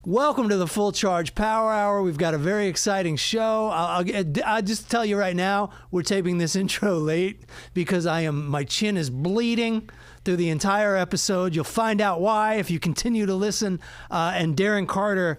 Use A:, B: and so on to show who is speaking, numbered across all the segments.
A: Welcome to the Full Charge Power Hour. We've got a very exciting show. I'll just tell you right now, we're taping this intro late because my chin is bleeding through the entire episode. You'll find out why if you continue to listen. And Darren Carter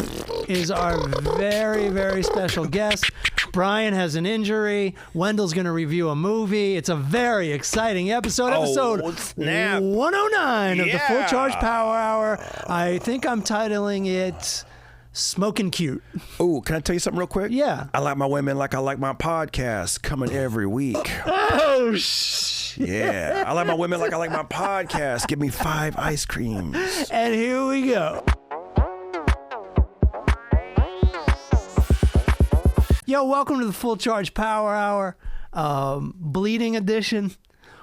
A: is our very, very special guest. Bryan has an injury. Wendell's going to review a movie. It's a very exciting episode. Episode
B: snap.
A: 109 of the Full Charge Power Hour. I think I'm titling it Smokin' Cute.
B: Oh, can I tell you something real quick?
A: Yeah.
B: I like my women like I like my podcast coming every week.
A: Oh,
B: yeah. I like my women like I like my podcast. Give me 5 ice creams.
A: And here we go. Yo, welcome to the Full Charge Power Hour, bleeding edition.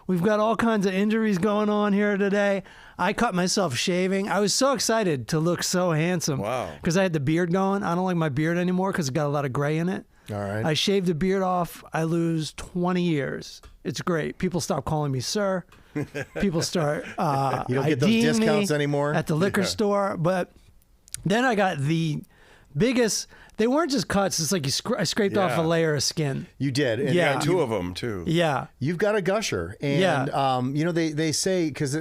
A: We've got all kinds of injuries going on here today. I cut myself shaving. I was so excited to look so handsome.
B: Wow.
A: Because I had the beard going. I don't like my beard anymore because it's got a lot of gray in it.
C: All right.
A: I shaved the beard off. I lose 20 years. It's great. People stop calling me sir. People start
C: you don't get those discounts anymore
A: at the liquor store. But then I got the biggest. They weren't just cuts. It's like I scraped off a layer of skin.
C: You did. And
A: Yeah.
B: Got 2 of them, too.
A: Yeah.
C: You've got a gusher. And, they say, because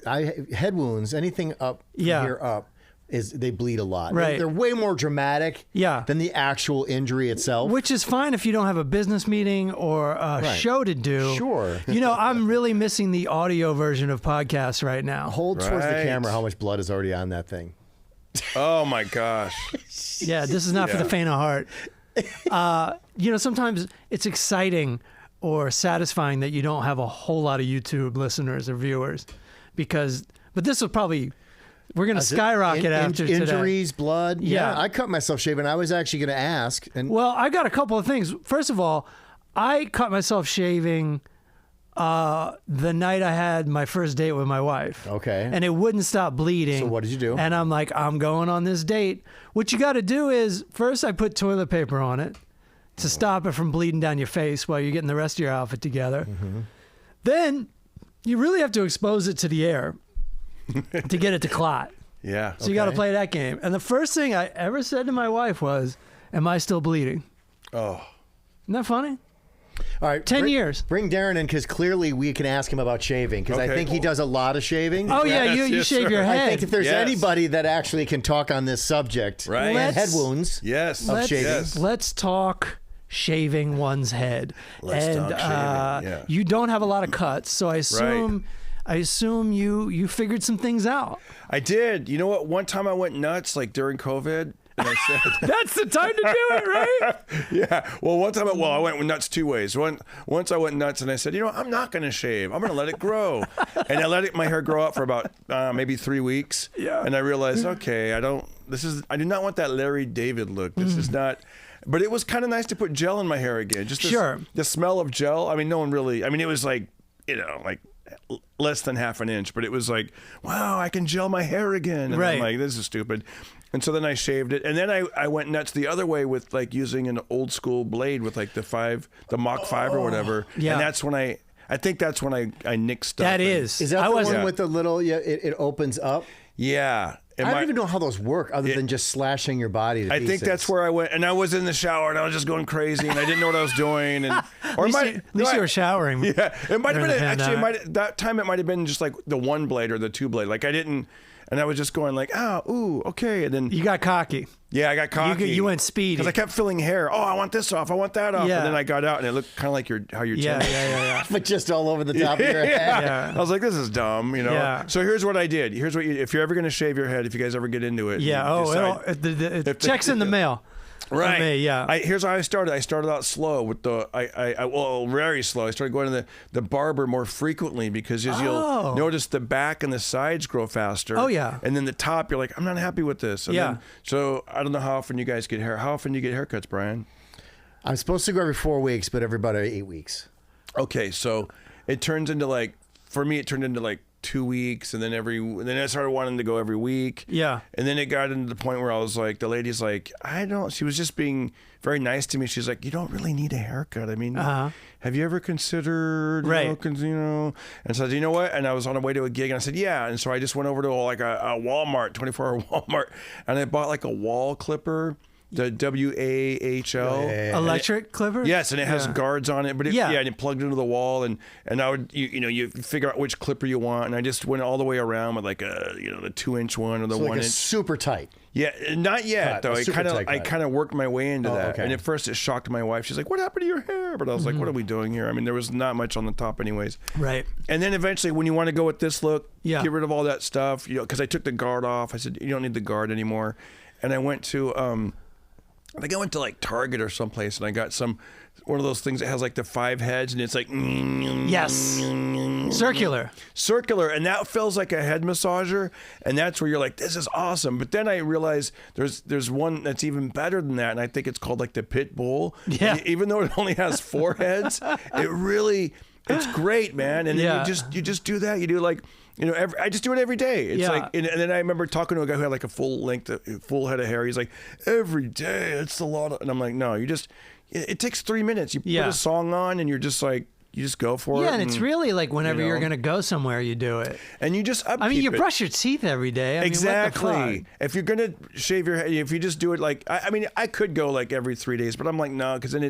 C: head wounds, anything up from here up, they bleed a lot.
A: Right.
C: They're way more dramatic than the actual injury itself.
A: Which is fine if you don't have a business meeting or a show to do.
C: Sure.
A: I'm really missing the audio version of podcasts right now.
C: Hold towards the camera how much blood is already on that thing.
B: Oh, my gosh.
A: Yeah, this is not for the faint of heart. Sometimes it's exciting or satisfying that you don't have a whole lot of YouTube listeners or viewers but this will probably, we're going to skyrocket after today.
C: Injuries, blood.
A: Yeah.
C: I cut myself shaving. I was actually going to ask.
A: Well, I got a couple of things. First of all, I cut myself shaving the night I had my first date with my wife.
C: Okay.
A: And it wouldn't stop bleeding.
C: So what did you do?
A: And I'm like, I'm going on this date. What you got to do is, first I put toilet paper on it to stop it from bleeding down your face while you're getting the rest of your outfit together. Mm-hmm. Then you really have to expose it to the air to get it to clot.
B: Yeah.
A: So you got to play that game. And the first thing I ever said to my wife was, am I still bleeding?
B: Oh.
A: Isn't that funny?
C: All right,
A: 10 years.
C: Bring Darren in because clearly we can ask him about shaving because I think he does a lot of shaving.
A: Oh, yeah, you shave your head.
C: I think if there's anybody that actually can talk on this subject,
B: right.
C: And head wounds of shaving.
A: Let's talk shaving one's head.
B: Let's talk shaving, yeah.
A: You don't have a lot of cuts, so I assume you figured some things out.
B: I did. You know what? One time I went nuts, like during COVID. And I said,
A: that's the time to do it, right?
B: Yeah. Well, one time, I went nuts 2 ways. Once I went nuts and I said, I'm not going to shave. I'm going to let it grow. And I let my hair grow out for about maybe 3 weeks.
A: Yeah.
B: And I realized, okay, I do not want that Larry David look. This is not. But it was kind of nice to put gel in my hair again. Just the smell of gel. I mean, no one really. I mean, it was like, like less than half an inch, but it was like, wow, I can gel my hair again. And I'm like, this is stupid. And so then I shaved it. And then I went nuts the other way with like using an old school blade with like the Mach 5 or whatever.
A: Yeah.
B: And that's when I think that's when I nicked stuff.
A: That is.
C: Is that the one with the little, it opens up?
B: Yeah.
C: I don't even know how those work other than just slashing your body to pieces.
B: I think that's where I went. And I was in the shower and I was just going crazy and I didn't know what I was doing. And
A: at least you were showering.
B: Yeah. It might have been, that time it might have been just like the one blade or the 2 blade. Like I didn't. And I was just going like, ooh, okay. And then
A: you got cocky.
B: Yeah, I got cocky.
A: You went speedy.
B: Because I kept filling hair. Oh, I want this off. I want that off. Yeah. And then I got out and it looked kind of like how your chin.
A: Yeah.
C: But just all over the top of your head.
A: Yeah.
B: I was like, this is dumb,
A: Yeah.
B: So here's what I did. Here's what if you're ever going to shave your head, if you guys ever get into it.
A: Yeah. It checks in the mail.
B: Right.
A: Me, yeah.
B: Here's how I started. I started out slow with very slow. I started going to the barber more frequently because as you'll notice the back and the sides grow faster.
A: Oh, yeah.
B: And then the top, you're like, I'm not happy with this. And then, so I don't know how often you guys get hair. How often do you get haircuts, Bryan?
C: I'm supposed to go every 4 weeks, but every about 8 weeks.
B: Okay. So it turns into like, for me, it turned into like 2 weeks, and then I started wanting to go every week.
A: Yeah.
B: And then it got into the point where I was like, the lady's like, she was just being very nice to me. She's like, you don't really need a haircut. I mean, have you ever considered, you know? And so I said, you know what? And I was on the way to a gig, and I said, yeah. And so I just went over to like a Walmart, 24-hour Walmart, and I bought like a wall clipper. The WAHL
A: electric clipper.
B: Yes, and it has guards on it, but and it plugged into the wall, and I would you figure out which clipper you want, and I just went all the way around with like the 2-inch one or the 1 inch.
C: Super tight.
B: Yeah, not yet though. I kind of worked my way into that, and at first it shocked my wife. She's like, "What happened to your hair?" But I was like, "What are we doing here?" I mean, there was not much on the top, anyways.
A: Right.
B: And then eventually, when you want to go with this look, get rid of all that stuff, because I took the guard off. I said, "You don't need the guard anymore," and I went to. I think I went to like Target or someplace, and I got one of those things that has like the 5 heads, and it's like circular, and that feels like a head massager, and that's where you're like, this is awesome. But then I realized there's one that's even better than that, and I think it's called like the Pit Bull.
A: Yeah.
B: Even though it only has 4 heads, it's great, man. And then you just do that. You do like. I just do it every day. It's like, and then I remember talking to a guy who had like a full head of hair. He's like, every day, it's a lot of, and I'm like, no, it takes 3 minutes. You put a song on, and you're just like, you just go for it.
A: Yeah, and it's really like whenever you're going to go somewhere, you do it.
B: And you just upkeep
A: you brush your teeth every day.
B: Exactly. If you're going to shave your head, if you just do it like, I could go like every 3 days, but I'm like, no, because then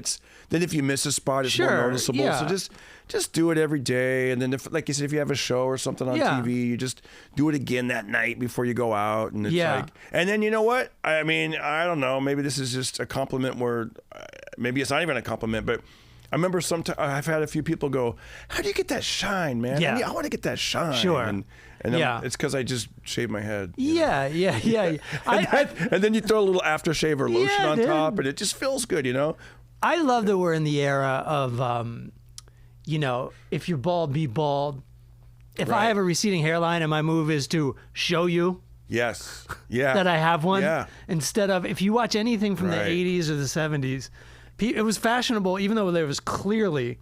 B: if you miss a spot, it's more noticeable.
A: Yeah.
B: So just do it every day. And then like you said, if you have a show or something on TV, you just do it again that night before you go out. And it's like, and then you know what? I mean, I don't know, maybe this is just a compliment where, maybe it's not even a compliment, but I remember sometimes I've had a few people go, "How do you get that shine, man?"
A: Yeah.
B: I want to get that shine.
A: Sure.
B: And it's because I just shave my head.
A: Yeah.
B: And then you throw a little aftershave or lotion on top, and it just feels good,
A: I love that we're in the era of, if you're bald, be bald. If I have a receding hairline and my move is to show you.
B: Yes. Yeah.
A: That I have one.
B: Yeah.
A: Instead of, if you watch anything from the 80s or the 70s, it was fashionable, even though there was clearly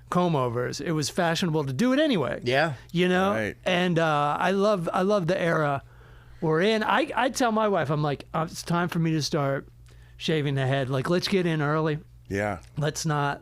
A: comb overs, it was fashionable to do it anyway.
C: Yeah.
B: Right.
A: And I love the era we're in. I tell my wife, I'm like, it's time for me to start shaving the head. Like, let's get in early.
B: Yeah.
A: Let's not.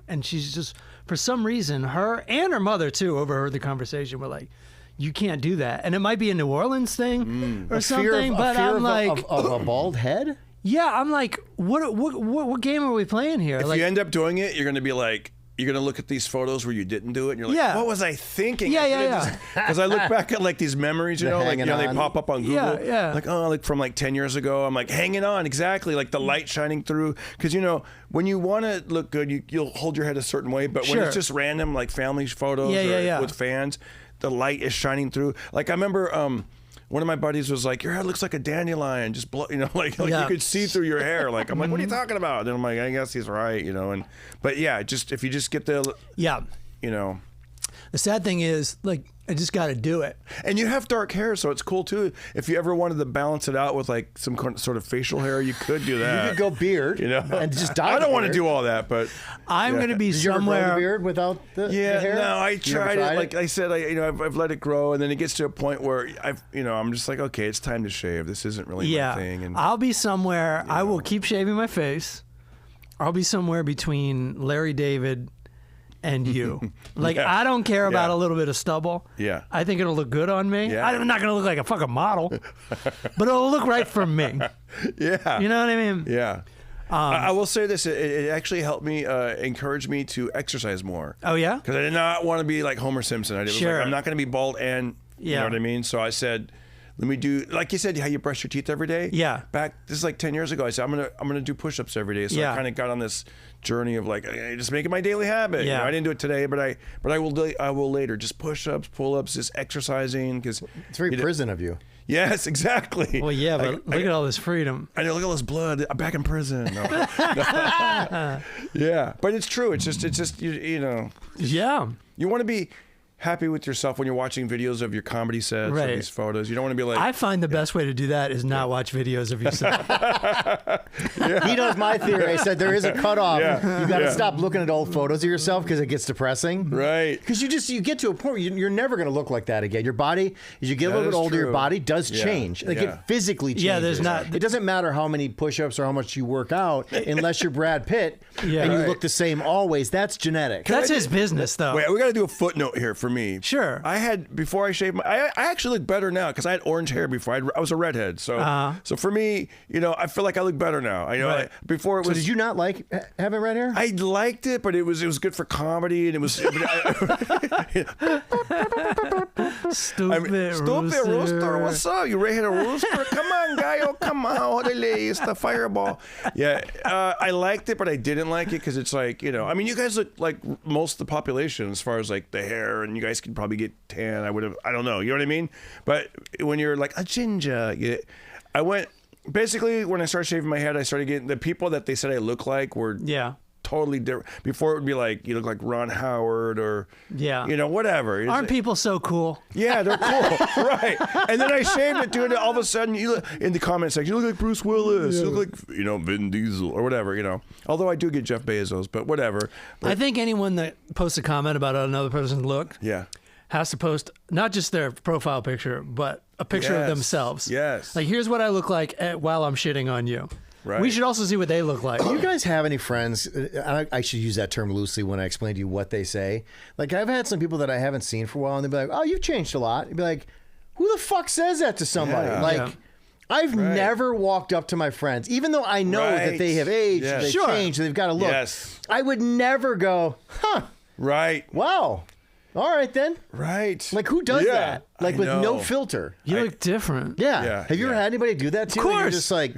A: And she's just, for some reason, her and her mother too overheard the conversation. We're like, you can't do that. And it might be a New Orleans thing or something, but I'm like,
C: of a bald head?
A: Yeah, I'm like, what game are we playing here?
B: If you end up doing it, you're going to be like, you're going to look at these photos where you didn't do it, and you're like, what was I thinking?
A: Yeah.
B: Because I look back at like these memories, they pop up on Google.
A: Yeah.
B: Like from like 10 years ago, I'm like, hanging on, exactly, like the light shining through. Because, when you want to look good, you'll hold your head a certain way, but when it's just random, like family photos with fans, the light is shining through. Like I remember, one of my buddies was like, your hair looks like a dandelion, just blow, you could see through your hair. Like, I'm like, what are you talking about? And I'm like, I guess he's right, but yeah, if you just get the,
A: The sad thing is, like, I just got to do it.
B: And you have dark hair, so it's cool too. If you ever wanted to balance it out with like some sort of facial hair, you could do that.
C: You could go beard, and just dye.
B: I don't want to do all that, but
A: I'm going to be
C: Did
A: somewhere.
C: You ever grow the beard without the hair?
B: No, I tried it. Like I said, I've let it grow, and then it gets to a point where I'm just like, okay, it's time to shave. This isn't really my thing. And
A: I'll be somewhere. I will keep shaving my face. I'll be somewhere between Larry David and you. Like, I don't care about a little bit of stubble.
B: Yeah.
A: I think it'll look good on me.
B: Yeah.
A: I'm not going to look like a fucking model, but it'll look right for me.
B: Yeah.
A: You know what I mean?
B: Yeah. I will say this. It actually helped me, encourage me to exercise more.
A: Oh, yeah?
B: Because I did not want to be like Homer Simpson. I was like, I'm not going to be bald and, you know what I mean? So I said, let me do, like you said, how you brush your teeth every day.
A: Yeah.
B: This is like 10 years ago. I said, I'm gonna do push-ups every day. So I kind of got on this journey of like, just make it my daily habit.
A: Yeah.
B: I didn't do it today, but I will later. Just push-ups, pull-ups, just exercising. Because
C: it's very prison of you.
B: Yes, exactly.
A: Well, yeah, but look at all this freedom.
B: I know, look at all this blood. I'm back in prison. No. Yeah, but it's true. It's just
A: Yeah.
B: You want to be happy with yourself when you're watching videos of your comedy sets or these photos. You don't want to be like...
A: I find the best way to do that is not watch videos of yourself.
C: He knows my theory. I said there is a cutoff. You got to stop looking at old photos of yourself because it gets depressing.
B: Right.
C: Because you get to a point where you're never going to look like that again. Your body, as you get a little bit older, your body does change. Like it physically changes.
A: Yeah, there's not.
C: It doesn't matter how many push-ups or how much you work out, unless you're Brad Pitt and you look the same always. That's genetic.
A: That's his business, though.
B: Wait, we got to do a footnote here for me.
A: Sure.
B: I had, before I shaved I actually look better now because I had orange hair before. I was a redhead. So so for me, I feel like I look better now. I know before it was.
C: So did you not like having red hair?
B: I liked it, but it was good for comedy, and it was
A: Stupid
B: rooster. What's up? You redheaded rooster? Come on, guy. Oh, come on. It's the fireball. Yeah, I liked it, but I didn't like it because it's like, I mean, you guys look like most of the population as far as like the hair, and you guys could probably get tan. I don't know. You know what I mean? But when you're like a ginger, I went, basically when I started shaving my head, I started getting the people that they said I look like were totally different. Before it would be like, you look like Ron Howard or, whatever.
A: Aren't people so cool?
B: Yeah, they're cool. Right. And then I shaved it, dude. All of a sudden, you look in the comment section, you look like Bruce Willis. You look like, Vin Diesel or whatever, Although I do get Jeff Bezos, but whatever. But,
A: I think anyone that posts a comment about another person's look has to post not just their profile picture, but a picture of themselves.
B: Yes.
A: Like, here's what I look like while I'm shitting on you.
B: Right.
A: We should also see what they look like.
C: Do you guys have any friends? I should use that term loosely when I explain to you what they say. Like, I've had some people that I haven't seen for a while, and they'll be like, "Oh, you've changed a lot." You'd be like, "Who the fuck says that to somebody?" I've never walked up to my friends, even though I know that they have aged, they've changed, they've got to look.
B: Yes.
C: I would never go, "Huh?
B: Right.
C: Wow. All right then."
B: Right.
C: Like, who does that? Like, with no filter.
A: You look different.
C: Yeah. Have you ever had anybody do that to you?
A: Of course.
C: You're just like,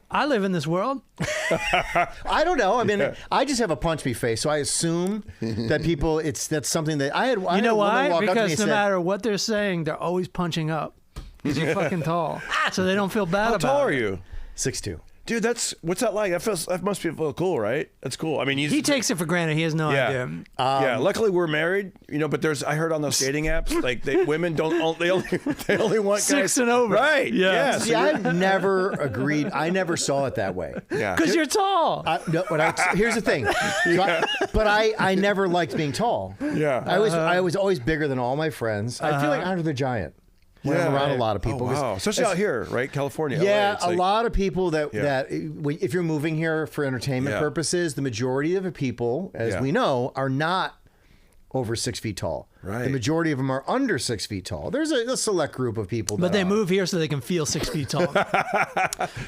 A: I live in this world.
C: I don't know. I mean, I just have a punch me face, so I assume that people, that's something that I had.
A: You know why? Because no matter what they're saying, they're always punching up. Because you're fucking tall, so they don't feel bad about it.
B: How tall are you?
C: 6'2".
B: Dude, what's that like? That must feel cool, right? That's cool. I mean,
A: he takes it for granted. He has no idea.
B: Luckily we're married, but I heard on those dating apps, like women they only want guys
A: 6 and over.
B: Right. Yeah.
C: See, I've never agreed. I never saw it that way.
B: Yeah.
A: Because you're tall.
C: Here's the thing. But I never liked being tall.
B: Yeah.
C: I was always bigger than all my friends. I feel like Andre the Giant. When I'm around a lot of people.
B: Oh, wow. Especially out here, right? California.
C: Yeah,
B: LA,
C: a lot of people that if you're moving here for entertainment purposes, the majority of the people, as we know, are not over 6 feet tall.
B: Right.
C: The majority of them are under 6 feet tall. There's a select group of people.
A: But they move here so they can feel 6 feet tall.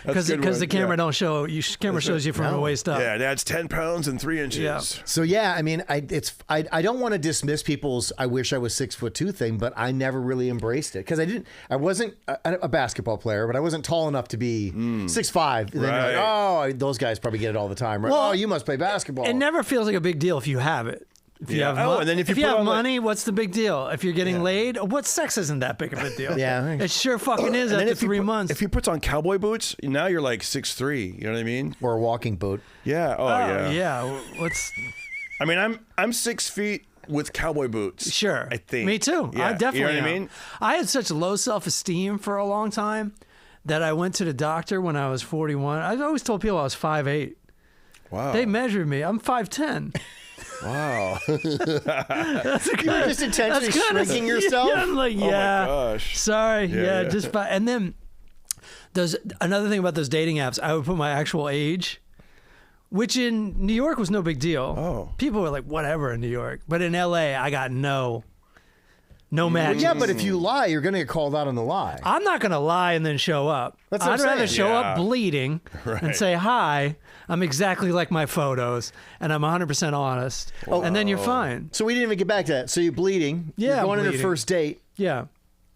A: Because the camera don't show you. Camera shows you from the waist up.
B: Yeah, that's 10 pounds and 3 inches.
A: Yeah.
C: So I mean, I don't want to dismiss people's "I wish I was 6'2" thing, but I never really embraced it because I wasn't a basketball player, but I wasn't tall enough to be 6'5". Then you're like, oh, those guys probably get it all the time, right?
A: Well,
C: oh, you must play basketball.
A: It never feels like a big deal if you have it. If you have
B: and then if you
A: have money, what's the big deal? If you're getting laid, what sex isn't that big of a deal? It sure fucking is after 3 months.
B: If he puts on cowboy boots, now you're like 6'3". You know what I mean?
C: Or a walking boot.
B: Yeah. Oh yeah.
A: Yeah.
B: I mean, I'm 6 feet with cowboy boots.
A: Sure.
B: I think.
A: Me too.
B: Yeah.
A: I definitely.
B: You know what I mean?
A: I had such low self-esteem for a long time that I went to the doctor when I was 41. I always told people I was 5'8".
B: Wow.
A: They measured me. I'm 5'10".
B: Wow.
C: You were just intentionally shrinking yourself?
A: Yeah, I'm like,
B: Oh my gosh.
A: Sorry. Just by, and then there's another thing about those dating apps. I would put my actual age, which in New York was no big deal.
B: Oh.
A: People were like, whatever in New York. But in LA, I got no matches.
C: Yeah, but if you lie, you're going to get called out on the lie.
A: I'm not going to lie and then show up.
C: That's what
A: I'd
C: I'm
A: rather
C: saying.
A: show up bleeding and say, hi, I'm exactly like my photos, and I'm 100% honest. And then you're fine.
C: So we didn't even get back to that. So you're bleeding.
A: Yeah,
C: You're going on your
A: bleeding.
C: first date.
A: Yeah.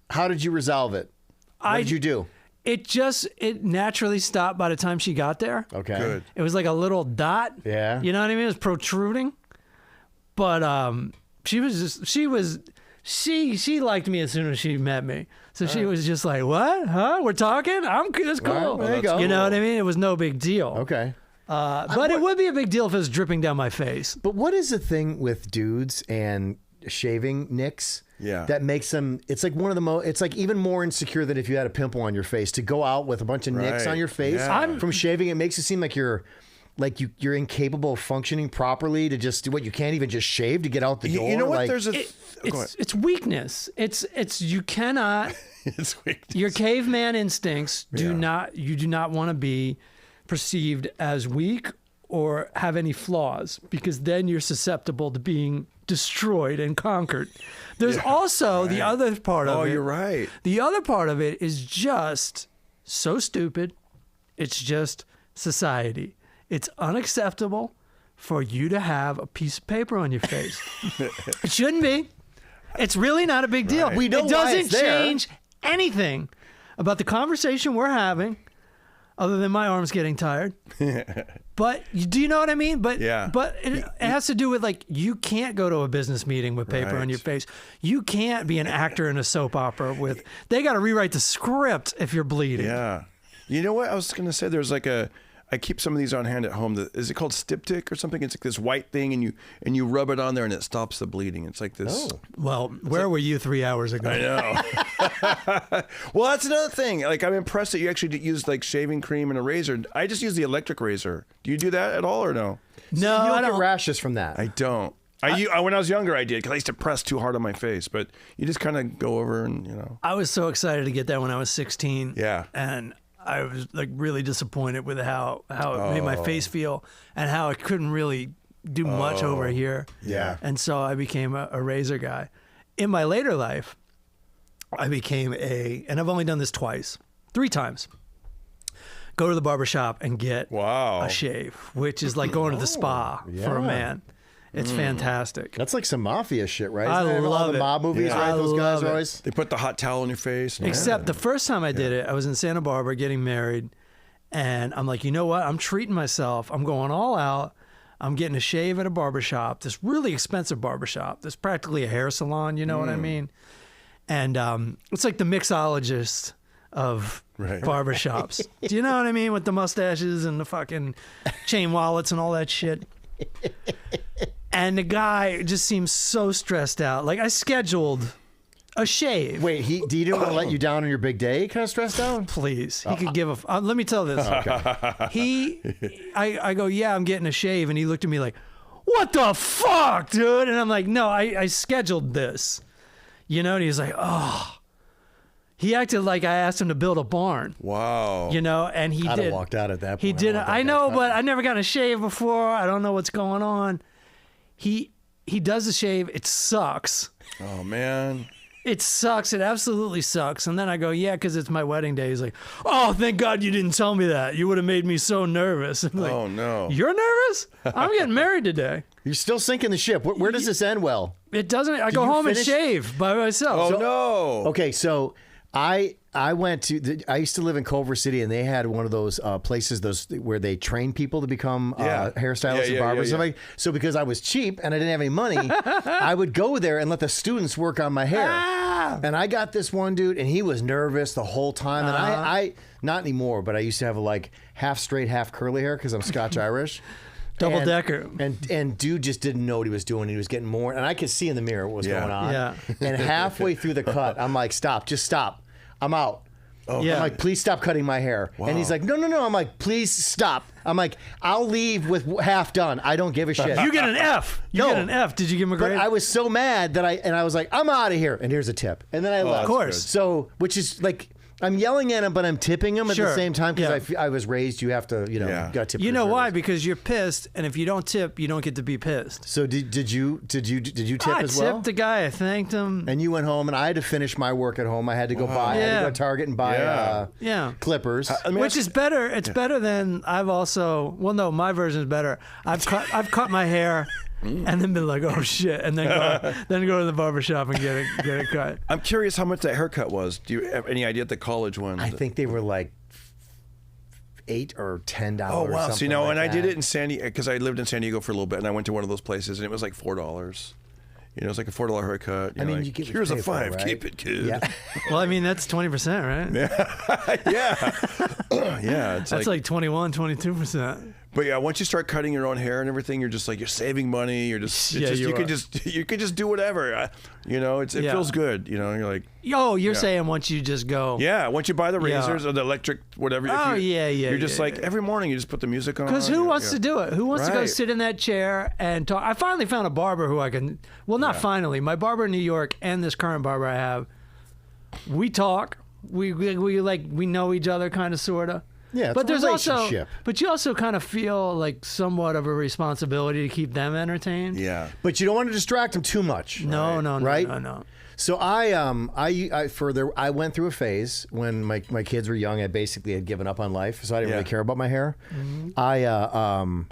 C: How did you resolve it? What did you do?
A: It naturally stopped by the time she got there.
C: Okay.
B: Good.
A: It was like a little dot.
C: Yeah.
A: You know what I mean? It was protruding. But she liked me as soon as she met me. So she was just like, what? Huh? We're talking? That's cool.
C: Well, there you go.
A: You know what I mean? It was no big deal.
C: Okay.
A: But it would be a big deal if it was dripping down my face.
C: But what is the thing with dudes and shaving nicks.
B: Yeah.
C: That makes them. It's like one of the most. It's like even more insecure than if you had a pimple on your face. To go out with a bunch of nicks on your face from shaving, it makes it seem like you're incapable of functioning properly to just what you can't even just shave to get out the door.
B: You know what?
C: Like,
B: There's
A: it's weakness. It's you cannot.
B: It's weakness.
A: Your caveman instincts do not want to be perceived as weak or have any flaws, because then you're susceptible to being destroyed and conquered. There's also the other part of it.
B: Oh, you're right.
A: The other part of it is just so stupid. It's just society. It's unacceptable for you to have a piece of paper on your face. It shouldn't be. It's really not a big deal.
C: We know
A: it
C: why
A: doesn't
C: it's there.
A: change anything about the conversation we're having, other than my arms getting tired. But do you know what I mean? But it has to do with, like, you can't go to a business meeting with paper on your face. You can't be an actor in a soap opera with. They got to rewrite the script if you're bleeding.
B: Yeah. You know what I was going to say? There's like I keep some of these on hand at home. Is it called Styptic or something? It's like this white thing, and you rub it on there, and it stops the bleeding. It's like this.
C: Oh.
A: Well, where were you 3 hours ago?
B: I know. Well, that's another thing. Like, I'm impressed that you actually use like shaving cream and a razor. I just use the electric razor. Do you do that at all or no?
A: No,
C: you don't
A: I
C: get
A: don't.
C: rashes from that.
B: I don't. When I was younger, I did, because I used to press too hard on my face. But you just kind of go over and, you know.
A: I was so excited to get that when I was 16.
B: Yeah.
A: And I was like really disappointed with how it made my face feel, and how it couldn't really do much over here.
B: Yeah.
A: And so I became a razor guy. In my later life, I became and I've only done this 3 times. Go to the barbershop and get a shave, which is like going to the spa for a man. It's fantastic.
C: That's like some mafia shit, right?
A: I
C: Isn't that
A: love
C: all the
A: it.
C: mob movies,
A: Yeah.
C: right?
A: I
C: Those guys
A: love
C: are
A: it.
C: always.
B: They put the hot towel on your face.
A: Except the first time I did it, I was in Santa Barbara getting married, and I'm like, you know what? I'm treating myself. I'm going all out. I'm getting a shave at a barbershop, this really expensive barbershop. There's practically a hair salon, you know what I mean? And it's like the mixologist of barbershops. Do you know what I mean? With the mustaches and the fucking chain wallets and all that shit. And the guy just seems so stressed out. Like, I scheduled a shave.
C: Wait, he didn't want to let you down on your big day? Kind of stressed out?
A: Please. He could give a... let me tell this. I go, yeah, I'm getting a shave. And he looked at me like, what the fuck, dude? And I'm like, no, I scheduled this. You know? And he's like, oh. He acted like I asked him to build a barn.
B: Wow.
A: You know? And he
C: I'd
A: did.
C: have walked out at that point.
A: He did. I know, but I never got a shave before. I don't know what's going on. He does the shave. It sucks.
B: Oh, man.
A: It sucks. It absolutely sucks. And then I go, yeah, because it's my wedding day. He's like, oh, thank God you didn't tell me that. You would have made me so nervous. I'm like,
B: oh, no.
A: You're nervous? I'm getting married today.
C: You're still sinking the ship. Where does this end well?
A: It doesn't. I go home and shave by myself.
B: Oh, no.
C: Okay, so I went to. I used to live in Culver City, and they had one of those places where they train people to become hairstylists and barbers.
B: Yeah.
C: So because I was cheap and I didn't have any money, I would go there and let the students work on my hair. And I got this one dude, and he was nervous the whole time. And I not anymore, but I used to have like half straight, half curly hair because I'm Scotch Irish.
A: Double decker.
C: And dude just didn't know what he was doing. He was getting more. And I could see in the mirror what was going on.
A: Yeah.
C: And halfway through the cut, I'm like, stop, just stop. I'm out.
A: Yeah.
C: I'm like, please stop cutting my hair. Wow. And he's like, no. I'm like, please stop. I'm like, I'll leave with half done. I don't give a shit.
A: You get an F. You get an F. Did you give him a grade?
C: But I was so mad that I was like, I'm out of here. And here's a tip. And then I left.
A: Of course.
C: So, which is like, I'm yelling at him, but I'm tipping him at the same time because I was raised. You have to, you got to tip.
A: You know why? Because you're pissed, and if you don't tip, you don't get to be pissed.
C: So did you tip as well?
A: I tipped the guy. I thanked him.
C: And you went home, and I had to finish my work at home. I had to go buy. I had to go to Target and buy clippers.
A: Which is better. It's better than I've also. Well, no, my version is better. I've cut my hair. And then been like, oh shit, and then go to the barbershop and get it cut.
B: I'm curious how much that haircut was. Do you have any idea at the college one?
C: I think they were like $8 or $10.
B: Oh wow!
C: So
B: and I did it in San Diego because I lived in San Diego for a little bit, and I went to one of those places, and it was like $4. You know, it's like a $4 haircut.
C: I mean,
B: like,
C: you get
B: here's a $5.
C: right?
B: Keep it, kid.
C: Yeah.
A: Well, I mean, that's 20%, right?
B: Yeah. Yeah. It's
A: that's like 21, 22%.
B: But yeah, once you start cutting your own hair and everything, you're just like, you're saving money. You're just, you could just do whatever. You know, it feels good. You know, you're like,
A: you're saying once you just go.
B: Yeah, once you buy the razors or the electric, whatever. You're just like every morning you just put the music on.
A: Because who wants to do it? Who wants to go sit in that chair and talk? I finally found a barber who I can. Well, not finally. My barber in New York and this current barber I have. We talk. We know each other, kind of, sorta.
C: Yeah,
A: but there's also, but you also kind of feel like somewhat of a responsibility to keep them entertained.
B: Yeah,
C: but you don't want to distract them too much.
A: No.
C: So I went through a phase when my kids were young. I basically had given up on life, so I didn't really care about my hair. Mm-hmm.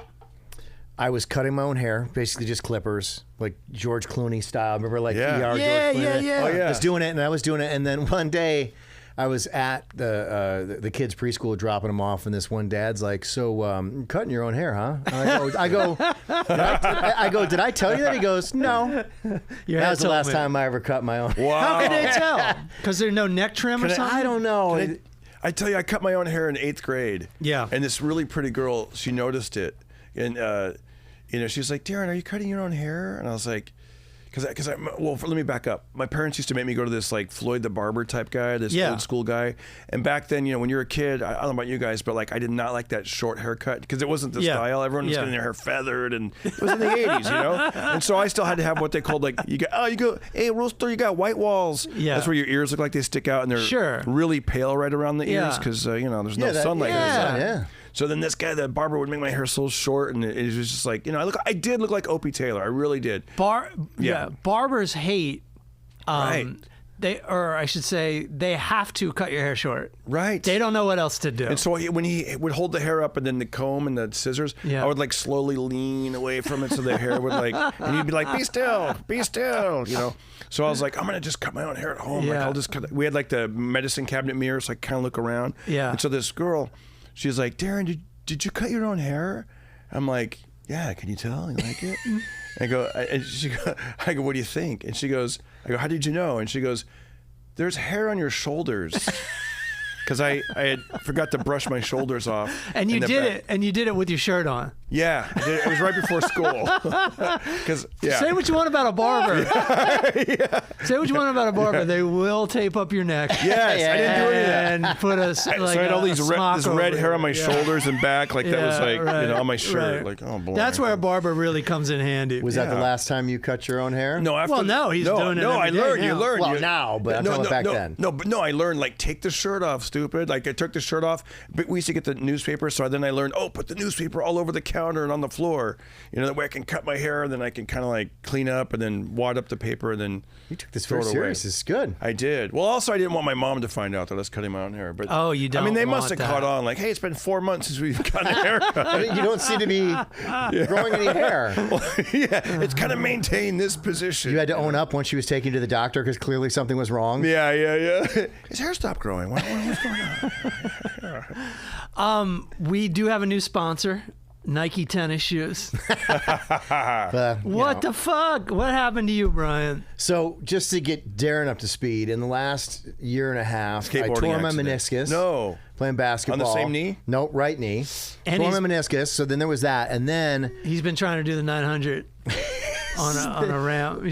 C: I was cutting my own hair, basically just clippers, like George Clooney style. Remember, like
A: George Clooney?
B: Yeah.
C: I was doing it, and I was doing it, and then one day I was at the kids' preschool dropping them off, and this one dad's like, "So, cutting your own hair, huh?" And I go, "Did I tell you that?" He goes, "No." That was the last time I ever cut my own.
B: Wow.
A: How can they tell? Because there's no neck trim or something?
C: I don't know.
B: I tell you, I cut my own hair in 8th grade.
A: Yeah.
B: And this really pretty girl, she noticed it, and she was like, "Darren, are you cutting your own hair?" And I was like, let me back up. My parents used to make me go to this like Floyd the Barber type guy, this old school guy. And back then, when you're a kid, I don't know about you guys, but like I did not like that short haircut because it wasn't the style. Everyone was getting their hair feathered, and it was in the 80s, And so I still had to have what they called like hey Rooster, you got white walls. Yeah, that's where your ears look like they stick out and they're really pale right around the ears because there's no sunlight.
C: Yeah.
B: So then this guy, the barber, would make my hair so short, and it was just like, I did look like Opie Taylor. I really did.
A: Barbers hate, they have to cut your hair short.
B: Right.
A: They don't know what else to do.
B: And so when he would hold the hair up and then the comb and the scissors, I would like slowly lean away from it so the hair would and he'd be like, be still, So I was like, I'm going to just cut my own hair at home.
A: Yeah.
B: Like, I'll just cut it. We had like the medicine cabinet mirror, so I kind of look around.
A: Yeah.
B: And so this girl, she was like, Darren, did you cut your own hair? I'm like, yeah, can you tell? You like it? I go, what do you think? And she goes, how did you know? And she goes, there's hair on your shoulders. Because I had forgot to brush my shoulders off.
A: And you did it with your shirt on.
B: Yeah, I did. It was right before school.
A: Say what you want about a barber. Say what you want about a barber. They will tape up your neck.
B: Yes, I didn't do any of that.
A: And put
B: so I had all this red hair on my shoulders and back, like that was like on my shirt. Like, oh boy.
A: That's where a barber really comes in handy.
C: Was that the last time you cut your own hair?
B: No,
A: he's doing it.
B: No, I learned.
A: You
B: learn.
C: Well, now, but I'm talking back then.
B: No, I learned like take the shirt off, stupid. Like I took the shirt off, but we used to get the newspaper, so then I learned, put the newspaper all over the counter and on the floor. That way I can cut my hair, and then I can kind of like clean up and then wad up the paper and then
C: you took this very serious. This is good.
B: I did. Well, also I didn't want my mom to find out that I was cutting my own hair. But
A: you don't.
B: I mean, they must
A: want
B: have
A: that.
B: caught on. Like, hey, it's been 4 months since we've gotten a haircut.
C: You don't seem to be growing any hair.
B: Well, it's kind of maintained this position.
C: You had to own up once she was taken to the doctor because clearly something was wrong.
B: Yeah. His hair stopped growing. What's going
A: on? We do have a new sponsor. Nike tennis shoes. What the fuck? What happened to you, Bryan?
C: So just to get Darren up to speed, in the last year and a half, I tore my meniscus.
B: No.
C: Playing basketball.
B: On the same knee?
C: No, right knee.
A: And
C: tore my meniscus, so then there was that. And then...
A: He's been trying to do the 900 on a ramp.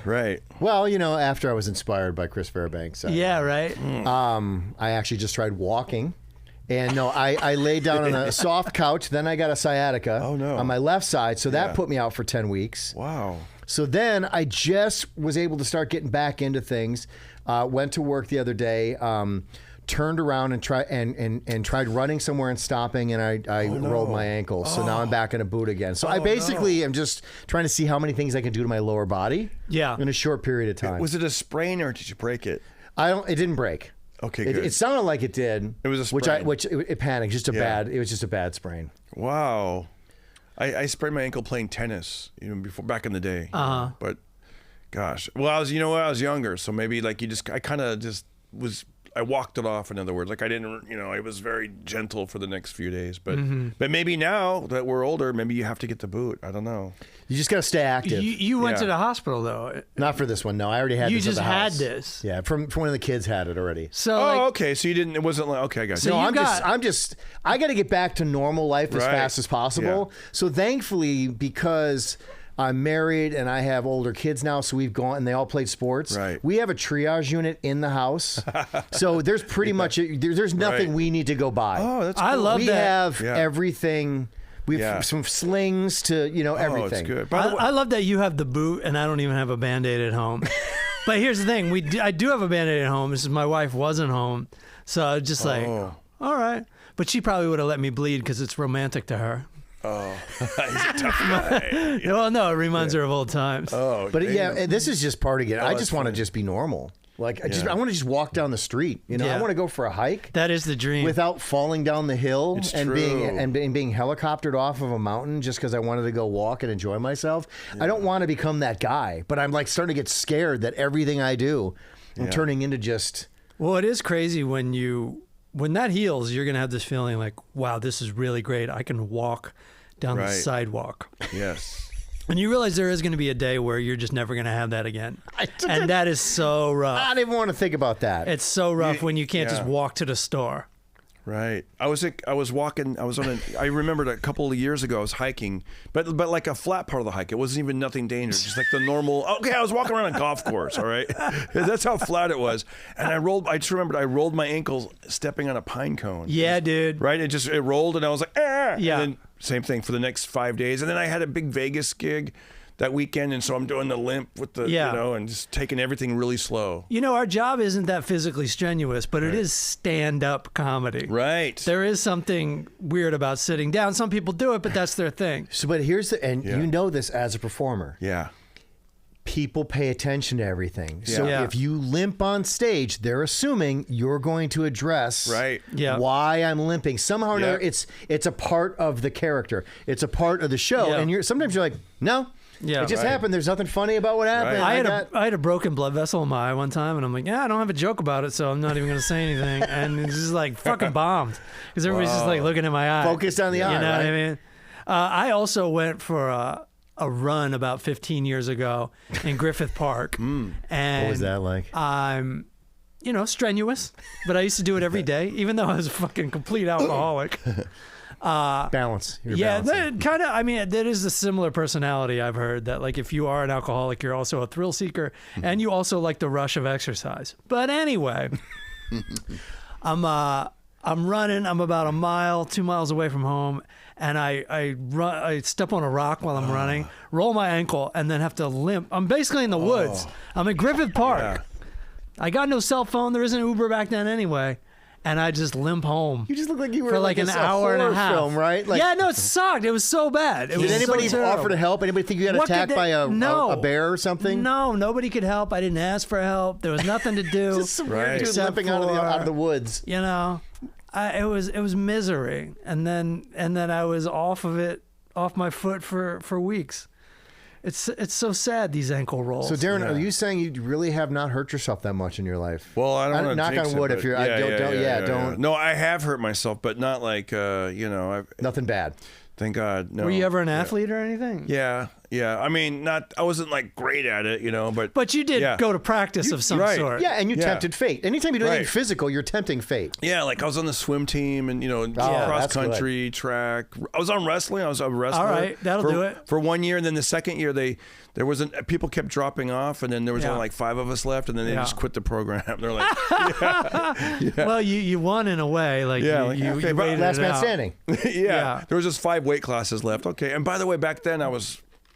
B: Right.
C: Well, after I was inspired by Chris Fairbanks.
A: Yeah, right.
C: I actually just tried walking. And no, I laid down on a soft couch. Then I got a sciatica on my left side. So that put me out for 10 weeks.
B: Wow.
C: So then I just was able to start getting back into things. Went to work the other day. Turned around and tried running somewhere and stopping, and I rolled my ankle. So now I'm back in a boot again. So I basically am just trying to see how many things I can do to my lower body in a short period of time.
B: Was it a sprain or did you break it?
C: It didn't break.
B: Okay, good.
C: It sounded like it did.
B: It was a sprain.
C: Which it panicked. It was just a bad sprain.
B: Wow. I sprained my ankle playing tennis, before back in the day. But gosh. Well, I was younger, so maybe like I kind of just was I walked it off. In other words, like I didn't, I was very gentle for the next few days. But maybe now that we're older, maybe you have to get the boot. I don't know.
C: You just got to stay active.
A: You went to the hospital though.
C: Not for this one. No, I already had.
A: You
C: this
A: just
C: at the house.
A: had this.
C: Yeah, from one of the kids had it already.
A: So
B: okay. So you didn't. It wasn't like okay, I got
A: So
B: you.
C: No,
A: you
C: I got to get back to normal life as fast as possible.
B: Yeah.
C: So thankfully, because I'm married and I have older kids now, so we've gone and they all played sports.
B: Right.
C: We have a triage unit in the house, so there's pretty much there's nothing we need to go buy.
B: Oh, that's cool.
A: I love
C: we
A: that.
C: have everything. We have from slings to everything.
B: It's good.
A: I love that you have the boot and I don't even have a Band-Aid at home. But here's the thing: I do have a Band-Aid at home. This is my wife wasn't home, so I was just like, all right. But she probably would have let me bleed because it's romantic to her.
B: Oh, he's a tough guy.
A: Well, no, it reminds her of old times.
B: Oh,
C: But
B: damn.
C: and this is just part of it. I just want to just be normal. Like I want to just walk down the street. I want to go for a hike.
A: That is the dream.
C: Without falling down the hill
B: It's
C: and
B: true.
C: being helicoptered off of a mountain just because I wanted to go walk and enjoy myself. I don't want to become that guy, but I'm like starting to get scared that everything I do, I'm turning into just.
A: Well, it is crazy when that heals, you're gonna have this feeling like, wow, this is really great. I can walk down the sidewalk.
B: Yes.
A: And you realize there is going to be a day where you're just never going to have that again. And that is so rough.
C: I didn't even want to think about that.
A: It's so rough when you can't just walk to the store.
B: Right. I was walking. I remembered a couple of years ago. I was hiking, but like a flat part of the hike. It wasn't even nothing dangerous. Just like the normal. Okay, I was walking around a golf course. All right, that's how flat it was. And I just remembered I rolled my ankles stepping on a pine cone.
A: Yeah, dude.
B: Right. It rolled, and I was like, ah.
A: Yeah.
B: And then same thing for the next 5 days, and then I had a big Vegas gig that weekend, and so I'm doing the limp with the, and just taking everything really slow.
A: Our job isn't that physically strenuous, but it is stand-up comedy.
B: Right.
A: There is something weird about sitting down. Some people do it, but that's their thing.
C: So, but here's you know this as a performer.
B: Yeah.
C: People pay attention to everything. So
A: Yeah.
C: if you limp on stage, they're assuming you're going to address why I'm limping. Somehow or another, it's a part of the character. It's a part of the show.
A: Yeah.
C: And sometimes you're like, no.
A: Yeah,
C: it just happened. There's nothing funny about what happened.
B: Right.
A: I had a broken blood vessel in my eye one time, and I'm like, I don't have a joke about it, so I'm not even going to say anything. And it's just like fucking bombed because everybody's just like looking at my eye.
C: Focused on the eye,
A: You know
C: right?
A: what I mean? I also went for a run about 15 years ago in Griffith Park. And
C: What was that like?
A: I'm, strenuous, but I used to do it every day, even though I was a fucking complete alcoholic.
C: Balance. You're
A: Yeah,
C: balancing.
A: that kind of. I mean, that is a similar personality. I've heard that, like, if you are an alcoholic, you're also a thrill seeker, and you also like the rush of exercise. But anyway, I'm running. I'm about 2 miles away from home, and I run. I step on a rock while I'm running, roll my ankle, and then have to limp. I'm basically in the woods. I'm in Griffith Park.
B: Yeah.
A: I got no cell phone. There isn't Uber back then anyway. And I just limp home.
C: You just look like you were
A: for like an hour and a half.
C: Film, right? Like,
A: yeah, no, it sucked. It was so bad.
C: Did anybody offer to help? Anybody think you got attacked by a bear or something?
A: No, nobody could help. I didn't ask for help. There was nothing to do.
C: Just some weird dude
A: except
C: limping out of the woods.
A: It was misery, and then I was off my foot for weeks. It's so sad, these ankle rolls.
C: So Darren, are you saying you really have not hurt yourself that much in your life?
B: Well, I don't want to
C: knock on wood if you're. Don't.
B: No, I have hurt myself, but not like
C: Nothing bad.
B: Thank God. No.
A: Were you ever an athlete or anything?
B: Yeah. I mean, I wasn't like great at it,
A: But you did go to practice of some sort.
C: Yeah, and you tempted fate. Anytime you do anything physical, you're tempting fate.
B: Yeah, like I was on the swim team and cross country, track. I was on wrestling. I was a wrestler.
A: All right, that'll do it.
B: For 1 year, and then the second year people kept dropping off, and then there was only like 5 of us left, and then they just quit the program. They're like,
A: Well, you won in a way, like you waited
C: last
A: it
C: man
A: out.
C: standing.
B: yeah, there was just 5 weight classes left. Okay, and by the way, back then I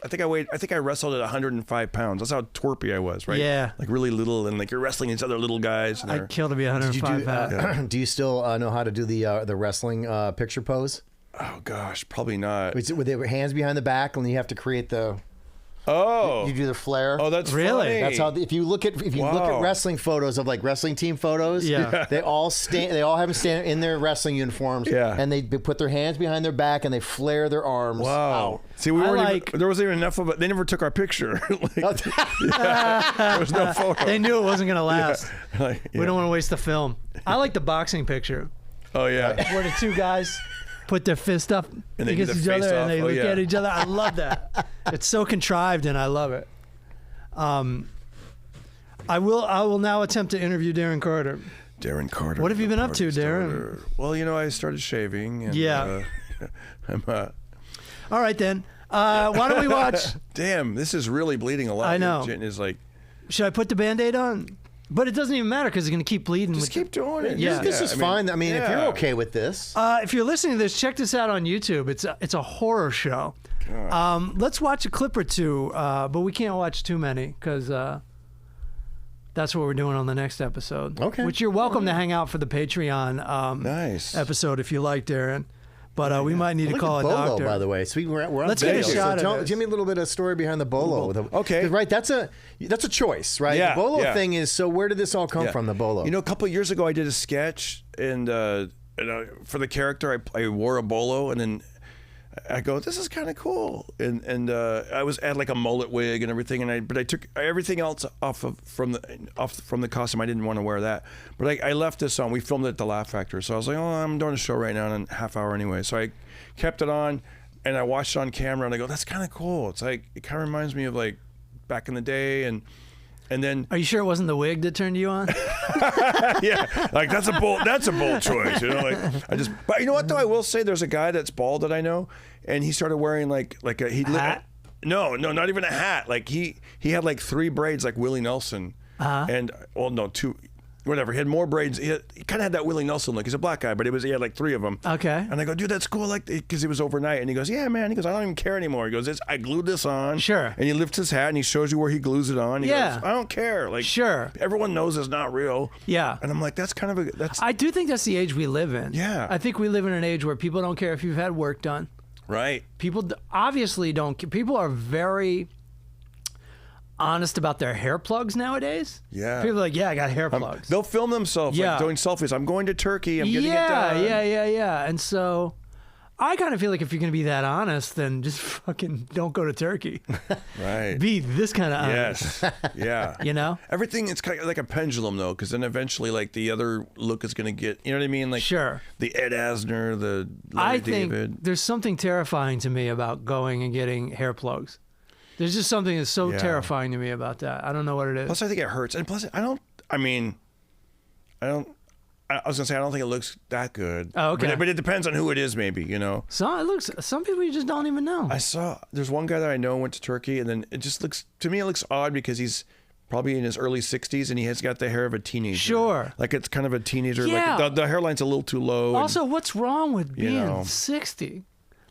B: think I wrestled at 105 pounds. That's how twerpy I was, right?
A: Yeah.
B: Like really little, and like you're wrestling these other little guys. And
A: I'd kill to be 105 pounds.
C: Do you still know how to do the wrestling picture pose?
B: Oh gosh, probably not.
C: With their hands behind the back, and you have to create the.
B: Oh,
C: You do the flare.
B: oh, that's
A: Really?
B: funny.
C: That's how. If you look at
B: Wow.
C: wrestling photos of like wrestling team photos,
A: Yeah.
C: they all have them stand in their wrestling uniforms,
B: Yeah.
C: and they put their hands behind their back and they flare their arms
B: Wow.
C: out.
B: See, we
A: I
B: weren't
A: like-
B: even, there wasn't even enough of it. They never took our picture. Like, there was no photo.
A: They knew it wasn't going to last.
B: Like,
A: We
B: yeah.
A: don't want to waste the film. I like the boxing picture
B: Oh yeah.
A: where the two guys put their fist up
B: And they
A: against
B: do
A: each
B: the
A: other
B: face
A: and
B: off.
A: they
B: Oh,
A: look
B: yeah.
A: at each other. I love that. It's so contrived and I love it. I will now attempt to interview Darren Carter.
B: Darren Carter.
A: What have you been up
B: party
A: to, Darren?
B: starter. Well, I started shaving. And,
A: Yeah.
B: I'm.
A: All right then. Why don't we watch?
B: Damn, this is really bleeding a lot.
A: I know.
B: Jen is like,
A: Should I put the Band-Aid on? But it doesn't even matter because it's going to keep bleeding.
B: just
A: with
B: keep doing it.
A: Yeah.
C: This is fine. I mean, if you're okay with this,
A: If you're listening to this, check this out on YouTube. It's a horror show. Let's watch a clip or two, but we can't watch too many because that's what we're doing on the next episode.
C: Okay.
A: Which you're welcome to hang out for the Patreon
B: Nice.
A: episode if you like, Darren. But we might need to
C: look
A: call
C: at
A: a
C: bolo,
A: doctor.
C: by the way. So we're on
A: Let's get a
C: video.
A: shot
C: So
A: of this.
C: give me a little bit of story behind the bolo.
B: Okay.
C: 'Cause, right, that's a choice, right?
B: Yeah,
C: The bolo
B: yeah.
C: thing is, so where did this all come
B: Yeah.
C: from, the bolo?
B: A couple of years ago, I did a sketch, and for the character, I wore a bolo, and then I go, "This is kind of cool." And I had like a mullet wig and everything, but I took everything else off from the costume. I didn't want to wear that, but I left this on. We filmed it at the Laugh Factory, so I was like, "Oh, I'm doing a show right now in a half hour anyway." So I kept it on, and I watched it on camera, and I go, "That's kind of cool." It's like it kind of reminds me of like back in the day, and then.
A: Are you sure it wasn't the wig that turned you on?
B: Yeah, like that's a bold choice, but you know what though, I will say there's a guy that's bald that I know, and he started wearing like a
A: Hat?
B: No, not even a hat. Like he had like 3 braids like Willie Nelson, and no, 2, whatever. He had more braids. He kind of had that Willie Nelson look. He's a black guy, but he had like 3 of them.
A: Okay.
B: And I go, dude, that's cool, like because it was overnight. And he goes, yeah, man. He goes, I don't even care anymore. He goes, I glued this on.
A: Sure.
B: And he lifts his hat and he shows you where he glues it on. He
A: Yeah.
B: goes, I don't care. Like
A: Sure.
B: everyone knows it's not real.
A: Yeah.
B: And I'm like, that's kind of that's
A: I do think that's the age we live in.
B: Yeah.
A: I think we live in an age where people don't care if you've had work done.
B: right.
A: People obviously don't. People are very honest about their hair plugs nowadays.
B: Yeah.
A: People are like, yeah, I got hair plugs.
B: They'll film themselves
A: Yeah.
B: like doing selfies. I'm going to Turkey. I'm getting it
A: yeah,
B: done.
A: yeah. And so I kind of feel like if you're going to be that honest, then just fucking don't go to Turkey.
B: Right.
A: Be this kind of honest.
B: Yes. Yeah.
A: You know?
B: Everything, it's kind of like a pendulum though, because then eventually like the other look is going to get, you know what I mean? Like
A: Sure.
B: the Ed Asner, the Larry
A: I think
B: David.
A: there's something terrifying to me about going and getting hair plugs. There's just something that's so
B: Yeah.
A: terrifying to me about that. I don't know what it is.
B: Plus I think it hurts. And plus I was going to say, I don't think it looks that good.
A: Oh, okay.
B: But it depends on who it is maybe,
A: Some people you just don't even know.
B: There's one guy that I know went to Turkey, and then it just looks odd because he's probably in his early 60s and he has got the hair of a teenager.
A: Sure.
B: Like it's kind of a teenager.
A: Yeah.
B: Like the hairline's a little too low. and-
A: Also, what's wrong with being
B: know.
A: 60?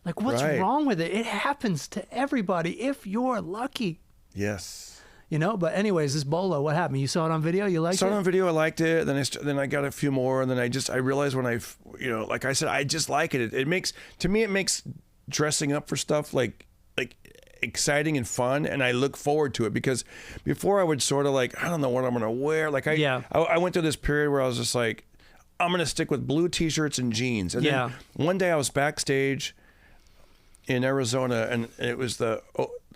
A: Like, what's
B: Right.
A: wrong with it? It happens to everybody if you're lucky.
B: yes.
A: But anyways, this bolo, what happened? You saw it on video? You liked
B: Saw it
A: it?
B: on video. I liked it. Then I got a few more, and then I realized when like I said, I just like it. It makes dressing up for stuff like exciting and fun, and I look forward to it because before I would sort of like I don't know what I'm gonna wear. Like I went through this period where I was just like I'm gonna stick with blue t-shirts and jeans. And then one day I was backstage in Arizona, and it was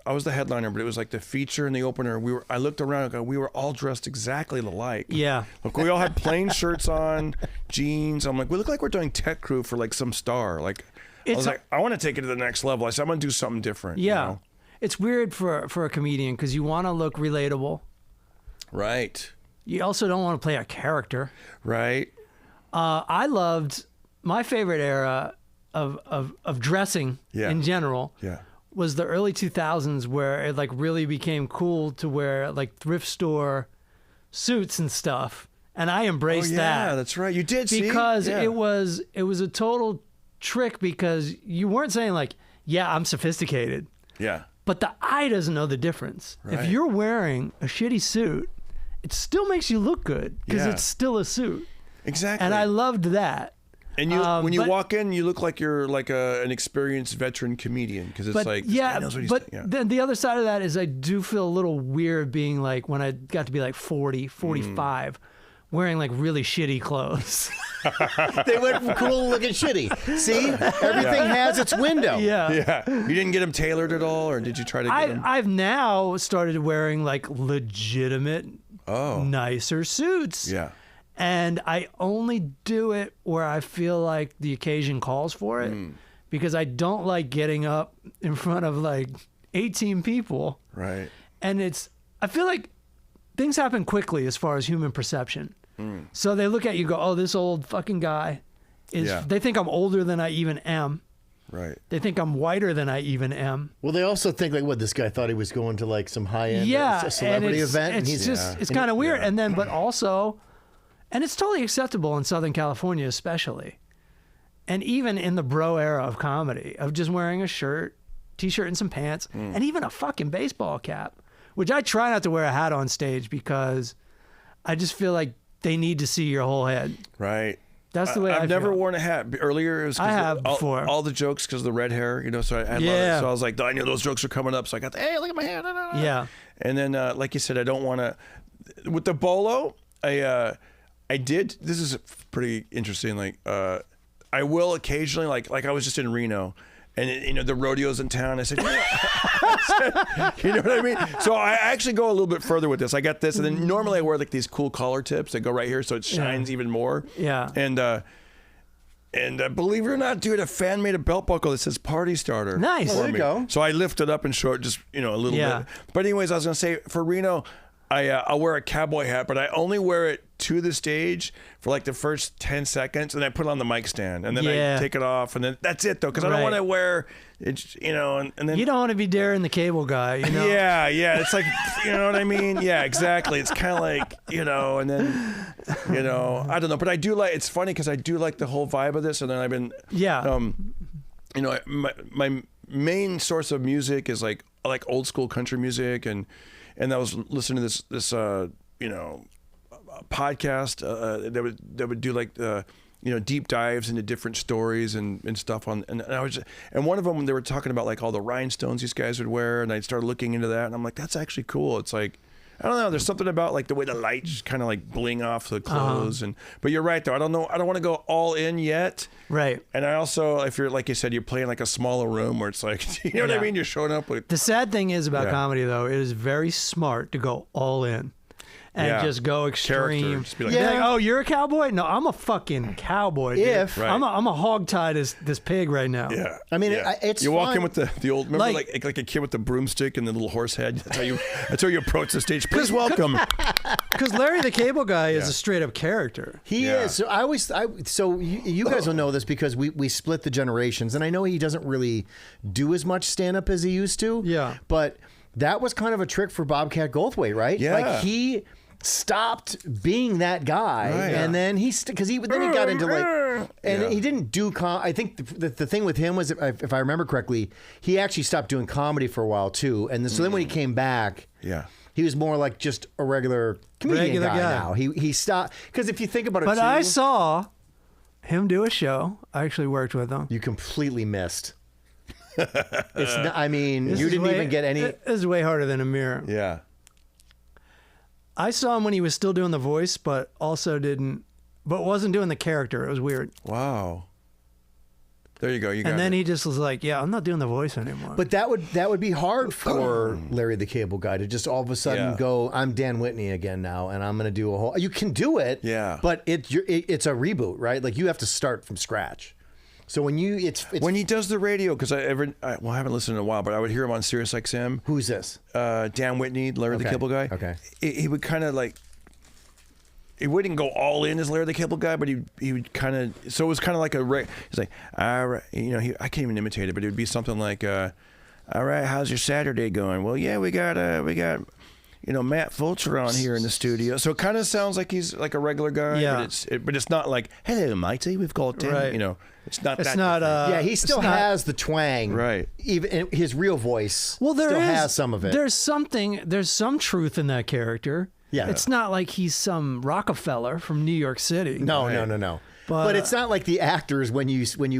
B: I was the headliner, but it was like the feature and the opener. I looked around and we were all dressed exactly alike.
A: Yeah.
B: Like we all had plain shirts on, jeans. I'm like, we look like we're doing tech crew for like some star. Like I was like, I want to take it to the next level. I said, I'm gonna do something different.
A: Yeah. It's weird for a comedian because you want to look relatable.
B: Right.
A: You also don't want to play a character.
B: Right.
A: I loved my favorite era of dressing in general.
B: Yeah.
A: Was the early 2000s where it like really became cool to wear like thrift store suits and stuff, and I embraced that.
B: Yeah, that's right. You did
A: because it was a total trick because you weren't saying like, yeah, I'm sophisticated.
B: Yeah.
A: But the eye doesn't know the difference.
B: Right.
A: If you're wearing a shitty suit, it still makes you look good because
B: Yeah.
A: it's still a suit.
B: Exactly.
A: And I loved that.
B: And you, when you walk in, you look like you're like an experienced veteran comedian because it's like, this guy knows what he's doing.
A: Then the other side of that is I do feel a little weird being like, when I got to be like 40, 45, wearing like really shitty clothes.
C: They went from cool looking shitty. See, everything has its window.
B: Yeah. You didn't get them tailored at all, or did you try to get them?
A: I've now started wearing like legitimate, nicer suits.
B: Yeah.
A: And I only do it where I feel like the occasion calls for it, because I don't like getting up in front of like 18 people.
B: Right.
A: And I feel like things happen quickly as far as human perception. So they look at you and go, oh, this old fucking guy they think I'm older than I even am.
B: Right.
A: They think I'm whiter than I even am.
C: Well, they also think like, what, this guy thought he was going to like some high-end celebrity event.
A: And it's kind of weird. And then, but also... And it's totally acceptable in Southern California, especially. And even in the bro era of comedy, of just wearing a shirt, t-shirt and some pants, and even a fucking baseball cap, which I try not to wear a hat on stage because I just feel like they need to see your whole head.
B: Right.
A: That's the way
B: I've never
A: feel.
B: worn a hat. Earlier, it was
A: I have before.
B: All the jokes because of the red hair, so I had so I was like, I knew those jokes were coming up, so I got hey, look at my hair.
A: Yeah.
B: And then, like you said, I don't want to... With the bolo, I did. This is pretty interesting. Like, I will occasionally, like I was just in Reno, and the rodeo's in town. I said, you know what I mean? So I actually go a little bit further with this. I got this, and then normally I wear like these cool collar tips that go right here, so it shines even more.
A: Yeah.
B: And believe it or not, dude, a fan made a belt buckle that says "Party Starter."
A: Nice.
C: There you go.
B: So I lift it up and show it just a little bit. But anyways, I was gonna say for Reno, I'll wear a cowboy hat, but I only wear it to the stage for like the first 10 seconds, and I put it on the mic stand, and then I take it off, and then that's it though, because I don't want to wear it, and then
A: you don't want to be Darren the Cable Guy,
B: Yeah, it's like, you know what I mean? Yeah, exactly. It's kind of like, and then, I don't know, but I do like. It's funny because I do like the whole vibe of this, and then I've been, my main source of music is like old school country music, and I was listening to this podcast that would do like deep dives into different stories and stuff and one of them, when they were talking about like all the rhinestones these guys would wear, and I started looking into that, and I'm like, that's actually cool. It's like, I don't know, there's something about like the way the lights kind of like bling off the clothes, but you're right though. I don't want to go all in yet.
A: Right.
B: And I also, if you're, like you said, you're playing like a smaller room where it's like, you know what I mean? You're showing up with...
A: The sad thing is about comedy though, it is very smart to go all in. And just go extreme.
B: Just be like,
A: like, oh, you're a cowboy? No, I'm a fucking cowboy. Dude.
C: Right.
A: I'm a hog-tied this pig right now.
B: Yeah.
C: I mean, it's
B: you walk
C: fun.
B: in with the old, remember like a kid with the broomstick and the little horse head? That's how you approach the stage. Please welcome.
A: Because Larry the Cable Guy is a straight-up character.
C: He is. So you guys will know this because we split the generations, and I know he doesn't really do as much stand-up as he used to.
A: Yeah.
C: But that was kind of a trick for Bobcat Goldthwait, right?
B: Yeah.
C: Like he stopped being that guy, and then then he got into like, and he didn't do I think the thing with him was, if I remember correctly, he actually stopped doing comedy for a while too, and so then when he came back, he was more like just a regular comedian guy now. He stopped, because if you think about it,
A: but I saw him do a show. I actually worked with him.
C: You completely missed. It's not, I mean, you didn't even get any.
A: This is way harder than a mirror.
B: Yeah.
A: I saw him when he was still doing the voice, but wasn't doing the character. It was weird.
B: Wow. There you go.
A: And then he just was like, "Yeah, I'm not doing the voice anymore."
C: But that would be hard for Larry the Cable Guy to just all of a sudden go, "I'm Dan Whitney again now, and I'm going to do a whole." You can do it, but it's a reboot, right? Like you have to start from scratch. So when he does the radio, because I haven't listened in a while, but I would hear him on Sirius XM. Who's this?
B: Dan Whitney, Larry the Cable Guy.
C: Okay.
B: He would kind of like, he wouldn't go all in as Larry the Cable Guy, but he would kind of, so it was kind of like he's like, all right, I can't even imitate it, but it would be something like, all right, how's your Saturday going? Well, yeah, we got Matt Fulcher on here in the studio. So it kind of sounds like he's like a regular guy, but it's not like, hello, matey, we've got him.
A: Right.
B: It's not.
A: It's
B: that
A: not.
C: Yeah, he still has the twang.
B: Right.
C: Even his real voice.
A: Well,
C: still has some of it.
A: There's some truth in that character.
C: Yeah.
A: It's not like he's some Rockefeller from New York City.
C: No. But it's not like the actors when you we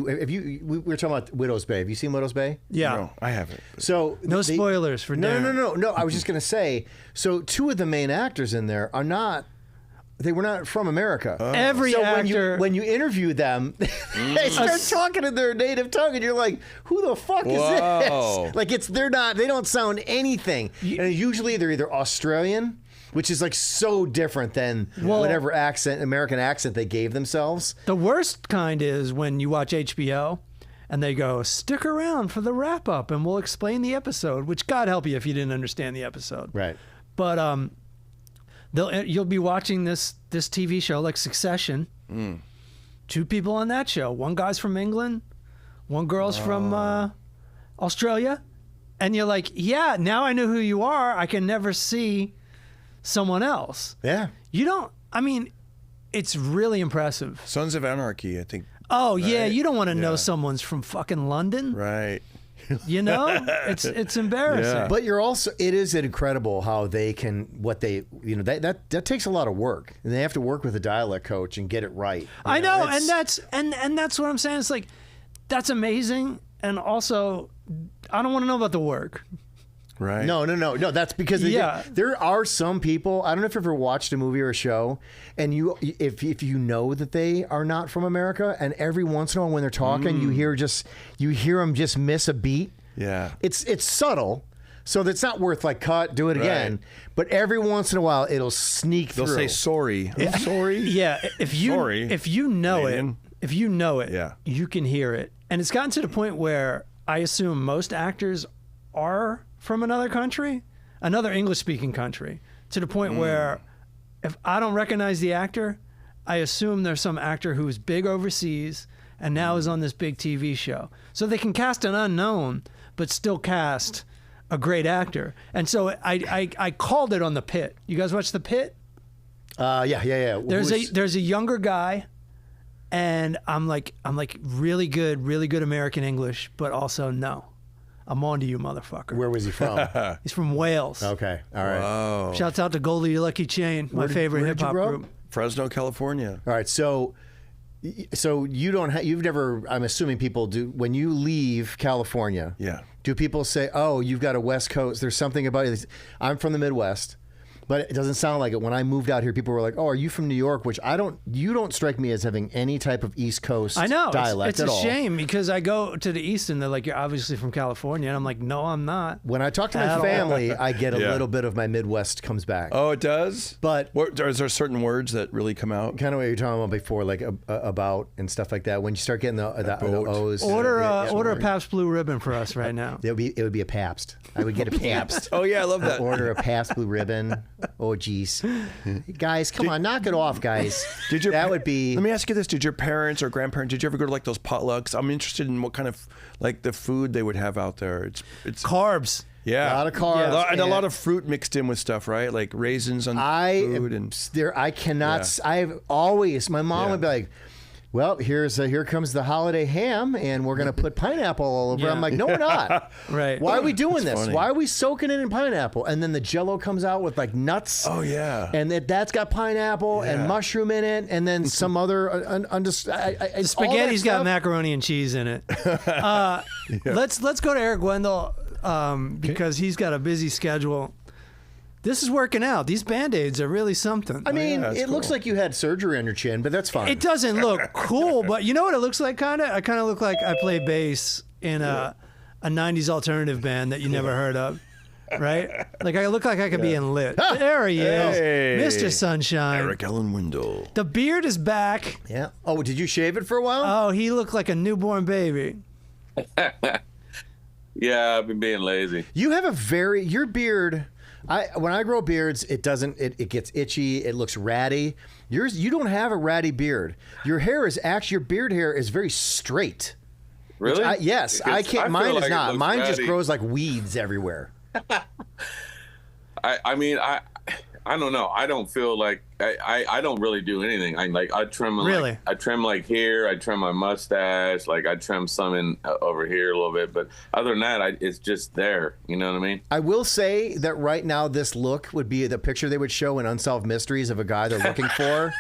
C: were talking about Widow's Bay. Have you seen Widow's Bay?
A: Yeah.
B: No, I haven't.
C: So
A: no spoilers for Darren.
C: No. I was just gonna say. So 2 of the main actors in there are not. They were not from America.
A: Every actor.
C: When you interview them, they start talking in their native tongue, and you're like, "Who the fuck is this?" Like they're not. They don't sound anything. And usually they're either Australian, which is like so different than whatever American accent they gave themselves.
A: The worst kind is when you watch HBO and they go, "Stick around for the wrap up, and we'll explain the episode." Which God help you if you didn't understand the episode.
C: Right.
A: But you'll be watching this TV show like Succession. 2 people on that show. One guy's from England, one girl's from Australia, and you're like, yeah, now I know who you are. I can never see someone else.
C: Yeah.
A: You don't. I mean, it's really impressive.
B: Sons of Anarchy, I think.
A: Oh yeah, you don't want to know someone's from fucking London,
B: right?
A: You know, it's embarrassing.
B: Yeah.
C: But it is incredible how they can that takes a lot of work, and they have to work with a dialect coach and get it right.
A: I know, and that's what I'm saying. It's like that's amazing, and also I don't want to know about the work.
B: Right.
C: No. That's because there are some people. I don't know if you've ever watched a movie or a show, and if you know that they are not from America, and every once in a while when they're talking, you hear them just miss a beat.
B: Yeah.
C: It's subtle, so that's not worth like cut, do it again. But every once in a while, it'll sneak through.
B: They'll say sorry. I'm sorry.
A: Yeah. If you know
B: Canadian.
A: it, you can hear it, and it's gotten to the point where I assume most actors are from another country, another English-speaking country, to the point where if I don't recognize the actor, I assume there's some actor who's big overseas and now is on this big TV show. So they can cast an unknown, but still cast a great actor. And so I called it on The Pit. You guys watch The Pit?
C: Yeah.
A: There's a younger guy, and I'm like really good American English, but also no. I'm on to you, motherfucker.
C: Where was he from?
A: He's from Wales.
C: Okay, all right.
B: Whoa.
A: Shouts out to Goldie Lucky Chain, my favorite hip hop group.
B: Fresno, California.
C: All right, so you don't you've never. I'm assuming people do when you leave California.
B: Yeah.
C: Do people say, "Oh, you've got a West Coast"? There's something about you. I'm from the Midwest. But it doesn't sound like it. When I moved out here, people were like, "Oh, are you from New York?" Which you don't strike me as having any type of East Coast dialect at all.
A: It's a shame because I go to the East and they're like, "You're obviously from California," and I'm like, "No, I'm not."
C: When I talk to my family, I get a little bit of my Midwest comes back.
B: Oh, it does.
C: But
B: is there certain words that really come out?
C: Kind of what you were talking about before, like about and stuff like that. When you start getting the O's,
A: order a Pabst Blue Ribbon for us right now.
C: It would be a Pabst. I would get a Pabst.
B: Oh yeah, I love that.
C: Order a Pabst Blue Ribbon. Oh geez. Guys, come on, knock it off, guys. That would be.
B: Let me ask you this: did your parents or grandparents? Did you ever go to like those potlucks? I'm interested in what kind of like the food they would have out there. It's
A: carbs.
B: Yeah,
C: a lot of carbs
B: and a lot of fruit mixed in with stuff, right? Like raisins on food and
C: I cannot. Yeah. I've always. My mom would be like, "Well, here comes the holiday ham, and we're gonna put pineapple all over." Yeah. I'm like, "No, we're not.
A: Right?
C: Why are we doing this?
B: Funny.
C: Why are we soaking it in pineapple?" And then the Jello comes out with like nuts.
B: Oh yeah,
C: and that's got pineapple and mushroom in it, and then some other.
A: The spaghetti's got macaroni and cheese in it. Let's go to Eric Wendell because he's got a busy schedule. This is working out. These Band-Aids are really something.
C: I mean, it looks like you had surgery on your chin, but that's fine.
A: It doesn't look cool, but you know what it looks like, kind of? I kind of look like I play bass in a 90s alternative band that you never heard of, right? Like I look like I could be in Lit. There he is, Mr. Sunshine.
B: Eric Allen Wendell.
A: The beard is back.
C: Yeah. Oh, did you shave it for a while?
A: Oh, he looked like a newborn baby.
D: Yeah, I've been being lazy.
C: You have your beard... when I grow beards, it gets itchy. It looks ratty. You don't have a ratty beard. Your beard hair is very straight.
D: Really?
C: Yes. I can't. Mine is not. Mine just
D: ratty.
C: grows like weeds everywhere.
D: I don't know. I don't feel like I don't really do anything. I trim I trim like here. I trim my mustache. Like I trim some in over here a little bit. But other than that, it's just there. You know what I mean?
C: I will say that right now, this look would be the picture they would show in Unsolved Mysteries of a guy they're looking for.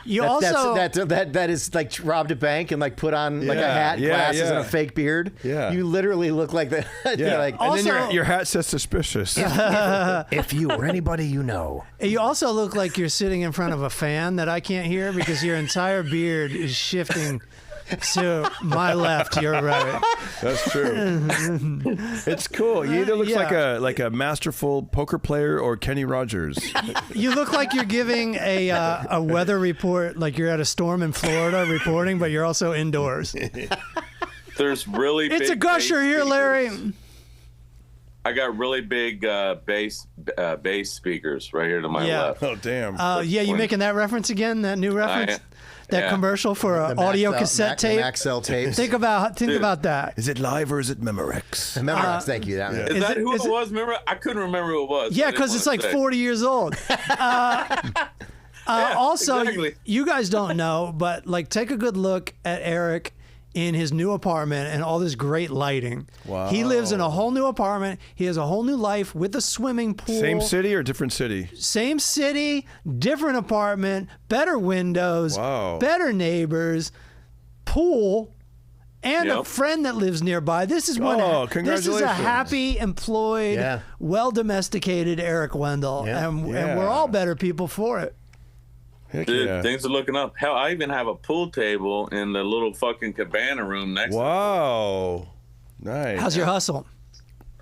C: That is like robbed a bank and like put on like a hat, glasses, and a fake beard.
B: Yeah.
C: You literally look like that.
B: Yeah.
C: Like,
B: and then your hat says suspicious.
C: if you or anybody you know.
A: You also look like you're sitting in front of a fan that I can't hear because your entire beard is shifting to my left, your right.
B: That's true. It's cool. You either look like a masterful poker player or Kenny Rogers.
A: You look like you're giving a weather report, like you're at a storm in Florida reporting, but you're also indoors.
D: There's really
A: it's
D: big
A: a gusher here,
D: speakers.
A: Larry.
D: I got really big bass speakers right here to my left.
B: Oh, damn.
A: You making that reference again? That new reference? That commercial for an audio cassette tape?
C: Maxell tapes.
A: Think about that.
B: Is it live or is it Memorex?
C: Memorex, thank you.
D: Is that who it was? Remember? I couldn't remember who it was.
A: Yeah, because it's like 40 years old. Also,
D: exactly.
A: You guys don't know, but like take a good look at Eric in his new apartment and all this great lighting.
B: Wow.
A: He lives in a whole new apartment. He has a whole new life with a swimming pool.
B: Same city or different city?
A: Same city, different apartment, better windows, better neighbors, pool, and a friend that lives nearby. This is
B: congratulations.
A: This is a happy, employed, well-domesticated Eric Wendell, and we're all better people for it.
D: Dude, things are looking up. Hell, I even have a pool table in the little fucking cabana room next to me.
B: Wow. Nice.
A: How's your hustle?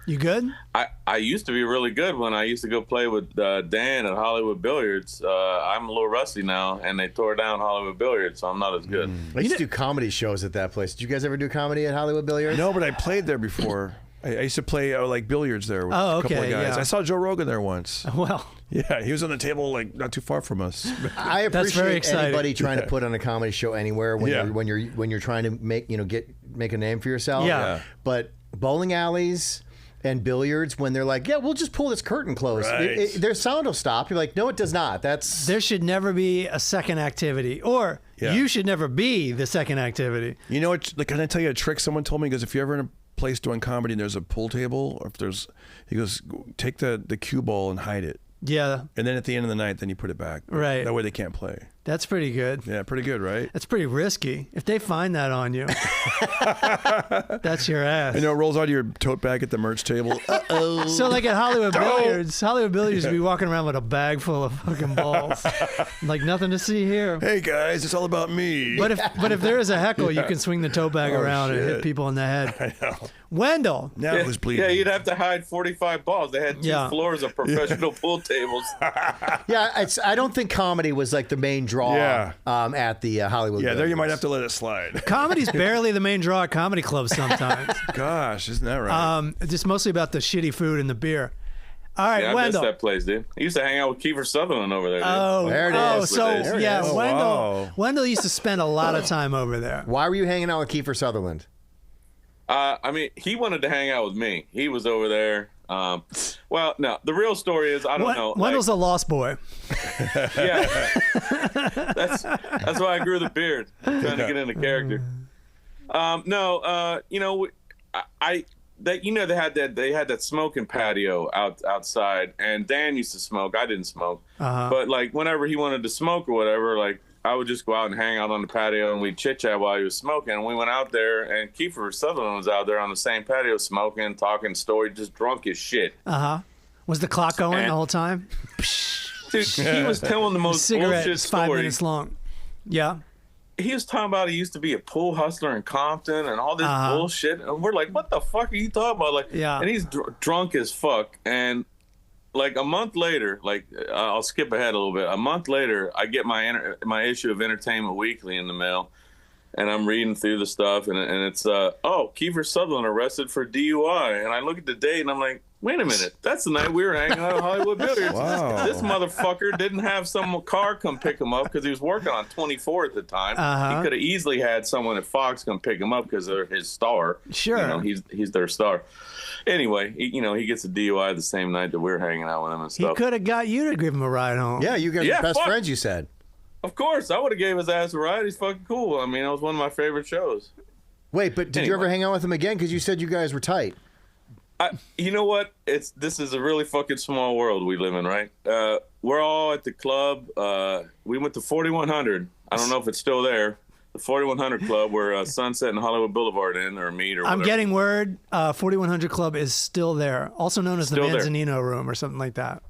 A: You good?
D: I used to be really good when I used to go play with Dan at Hollywood Billiards. I'm a little rusty now, and they tore down Hollywood Billiards, so I'm not as good.
C: I used to do comedy shows at that place. Did you guys ever do comedy at Hollywood Billiards?
B: No, but I played there before. I used to play like billiards there with a couple of guys. I saw Joe Rogan there once.
A: Well,
B: yeah, he was on the table like not too far from us.
C: I appreciate anybody trying to put on a comedy show anywhere when you're trying to make a name for yourself.
A: Yeah.
C: But bowling alleys and billiards, when they're like, we'll just pull this curtain close.
B: Right.
C: Their sound will stop. You're like, no, it does not. There
A: should never be a second activity, or you should never be the second activity.
B: You know what? Like, can I tell you a trick someone told me? Because if you're ever in a place doing comedy and there's a pool table, or if he goes, take the cue ball and hide it.
A: Yeah.
B: And then at the end of the night, then you put it back.
A: Right.
B: That way they can't play.
A: That's pretty good.
B: Yeah, pretty good, right?
A: That's pretty risky. If they find that on you, that's your ass.
B: You know, it rolls out of your tote bag at the merch table. Uh-oh.
A: So like at Hollywood Billiards, would be walking around with a bag full of fucking balls. Like nothing to see here.
B: Hey guys, it's all about me.
A: But if there is a heckle, you can swing the tote bag around and hit people in the head.
B: I know.
A: Wendell.
B: Now it was bleeding.
D: Yeah, you'd have to hide 45 balls. They had 2 floors of professional pool tables.
C: I don't think comedy was like the main draw at the Hollywood Billiards.
B: There you might have to let it slide.
A: Comedy's barely the main draw at comedy clubs sometimes.
B: Gosh, isn't that right?
A: Just mostly about the shitty food and the beer. All right,
D: I
A: Wendell.
D: missed that place, dude. I used to hang out with Kiefer Sutherland over there, dude.
A: Oh,
C: there it is.
A: Wendell used to spend a lot of time over there.
C: Why were you hanging out with Kiefer Sutherland?
D: I mean, he wanted to hang out with me. He was over there. Well, no, the real story is I don't know.
A: Wendell's a lost boy.
D: Yeah, that's why I grew the beard, trying to get into character. They had that smoking patio outside, and Dan used to smoke. I didn't smoke, but like whenever he wanted to smoke or whatever, like I would just go out and hang out on the patio, and we'd chit chat while he was smoking. And we went out there, and Kiefer Sutherland was out there on the same patio smoking, talking story, just drunk as shit.
A: Was the clock going the whole time?
D: Dude, he was telling the most
A: cigarette
D: bullshit
A: is 5 minutes long. Yeah.
D: He was talking about he used to be a pool hustler in Compton and all this bullshit. And we're like, what the fuck are you talking about? Like, and he's drunk as fuck. And like a month later, like I'll skip ahead a little bit. A month later, I get my issue of Entertainment Weekly in the mail. And I'm reading through the stuff, and it's, Kiefer Sutherland arrested for DUI. And I look at the date, and I'm like, wait a minute. That's the night we were hanging out at Hollywood Billiards.
B: Wow.
D: This motherfucker didn't have some car come pick him up because he was working on 24 at the time. He could have easily had someone at Fox come pick him up because they're his star.
A: Sure.
D: You know, he's their star. Anyway, he gets a DUI the same night that we were hanging out with him and stuff.
A: He could have got you to give him a ride home.
C: Yeah, you guys are best friends, you said.
D: Of course, I would have gave his ass a ride. He's fucking cool. I mean, it was one of my favorite shows.
C: Wait, but did you ever hang out with him again? Because you said you guys were tight.
D: You know what? This is a really fucking small world we live in, right? We're all at the club. We went to 4100. I don't know if it's still there. The 4100 Club, where Sunset and Hollywood Boulevard meet or whatever.
A: I'm getting word 4100 Club is still there, also known as
D: still
A: the Manzanino Room or something like that.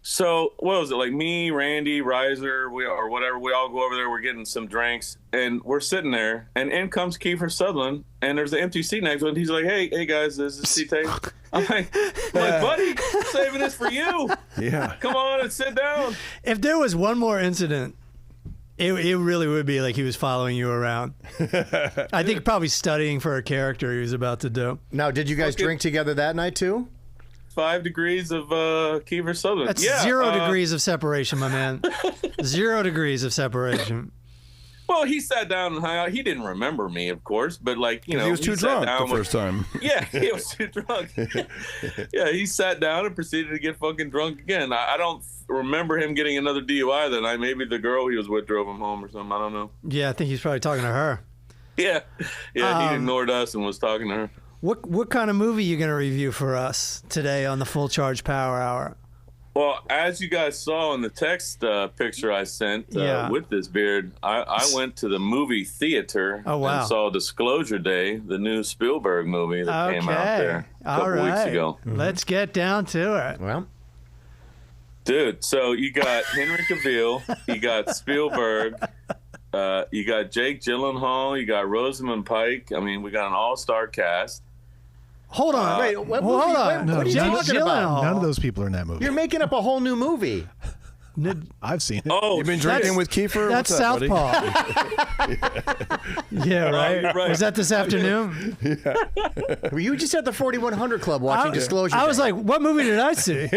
D: So what was it, like me, Randy, Reiser, we all go over there, we're getting some drinks, and we're sitting there, and in comes Kiefer Sutherland, and there's an empty seat next to him. He's like, hey guys, this is seat taken. I'm like, buddy, I'm saving this for you.
B: Yeah.
D: Come on and sit down.
A: If there was one more incident, it really would be like he was following you around. I think probably studying for a character he was about to do.
C: Now, did you guys drink together that night too?
D: 5 degrees of Kiefer Sutherland.
A: That's 0 degrees of separation, my man. 0 degrees of separation.
D: Well, he sat down and hung out. He didn't remember me, of course, but he
B: was too drunk the first time.
D: Yeah, he was too drunk. Yeah, he sat down and proceeded to get fucking drunk again. I don't remember him getting another DUI that night. Maybe the girl he was with drove him home or something. I don't know.
A: Yeah, I think he's probably talking to her.
D: Yeah, he ignored us and was talking to her.
A: What kind of movie are you going to review for us today on the Full Charge Power Hour?
D: Well, as you guys saw in the text picture I sent with this beard, I went to the movie theater and saw Disclosure Day, the new Spielberg movie that came out there a couple weeks ago.
A: Let's get down to it.
C: Well,
D: dude, so you got Henry Cavill, you got Spielberg, you got Jake Gyllenhaal, you got Rosamund Pike. I mean, we got an all-star cast.
C: Hold on. Wait,
A: hold on.
C: What are you talking about?
E: None of those people are in that movie.
C: You're making up a whole new movie.
E: I've seen it.
D: Oh,
B: you've been drinking with Kiefer?
A: That's Southpaw. Yeah, right?
D: Right.
A: Was that this afternoon?
B: Yeah.
C: Were you just at the 4100 Club watching Disclosure
A: I was
C: Day?
A: like, what movie did I see?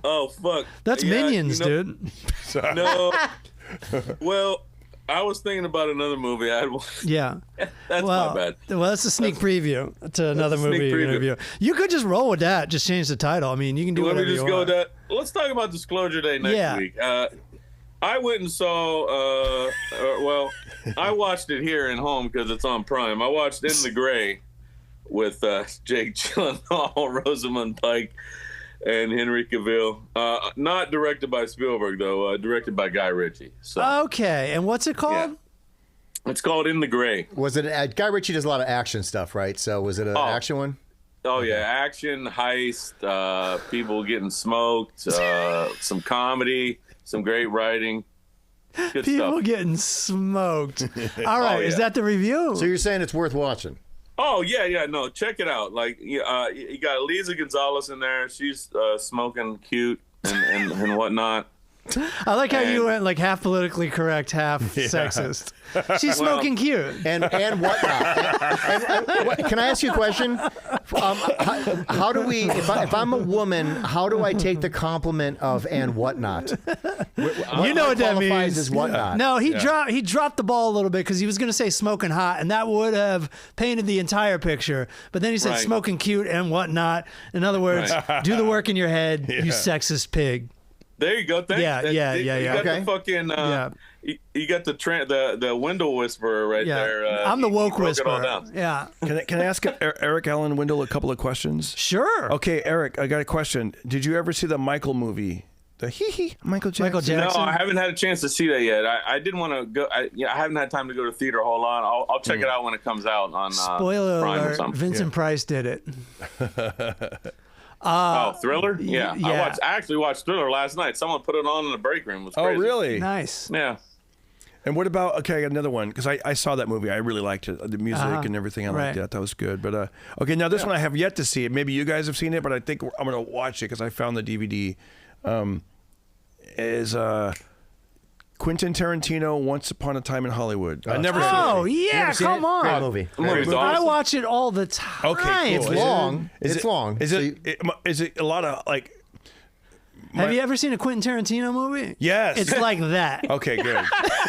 D: Oh, fuck.
A: That's Minions, dude.
D: No. Well, I was thinking about another movie.
A: Yeah.
D: That's my bad.
A: Well, that's a sneak preview to another movie you're gonna review. You could just roll with that. Just change the title. I mean, you can do whatever you want.
D: Let me just go with that. Let's talk about Disclosure Day next week. I went and saw, I watched it here at home because it's on Prime. I watched In the Gray with Jake Gyllenhaal, Rosamund Pike, and Henry Cavill. Not directed by Spielberg, though. Directed by Guy Ritchie. So.
A: Okay, and what's it called?
D: Yeah. It's called In the Gray.
C: Was it? Guy Ritchie does a lot of action stuff, right? So was it an action one?
D: Oh, yeah. Action, heist, people getting smoked, some comedy, some great writing. Good
A: people
D: stuff.
A: Getting smoked. All right, is that the review?
C: So you're saying it's worth watching?
D: Oh, yeah, no, check it out. Like, you got Eliza Gonzalez in there. She's smoking cute and whatnot.
A: I like how you went like half politically correct, half sexist. She's smoking cute.
C: And whatnot. Can I ask you a question? How do we, if I'm a woman, how do I take the compliment of and whatnot?
A: You know what that means.
C: As whatnot.
A: No, he dropped the ball a little bit because he was going to say smoking hot, and that would have painted the entire picture. But then he said smoking cute and whatnot. In other words, do the work in your head, you sexist pig.
D: There you go.
A: Yeah.
D: You got the fucking. You got the window whisperer right there.
A: I'm the woke whisperer. Yeah.
B: Can I ask Eric Allen Wendell a couple of questions?
A: Sure.
B: Okay, Eric, I got a question. Did you ever see the Michael movie? The Michael Jackson.
D: No, I haven't had a chance to see that yet. I didn't want to go. I haven't had time to go to theater a whole lot. I'll check it out when it comes out on
A: Spoiler
D: Prime
A: alert,
D: or something.
A: Vincent Price did it.
D: Thriller? Yeah. I actually watched Thriller last night. Someone put it on in the break room. It was crazy.
B: Oh, really?
A: Nice.
D: Yeah.
B: And what about, okay, I got another one, because I saw that movie. I really liked it. The music and everything. I liked that. That was good. But, okay, now this one I have yet to see it. Maybe you guys have seen it, but I think I'm going to watch it because I found the DVD. Is Quentin Tarantino, Once Upon a Time in Hollywood. I never seen it.
A: Oh, yeah, come on.
C: Great movie.
D: Awesome.
A: I watch it all the time.
B: Okay, cool.
C: It's long. It's long.
B: Is it a lot of, like...
A: Have you ever seen a Quentin Tarantino movie?
B: Yes.
A: It's like that.
B: Okay, good.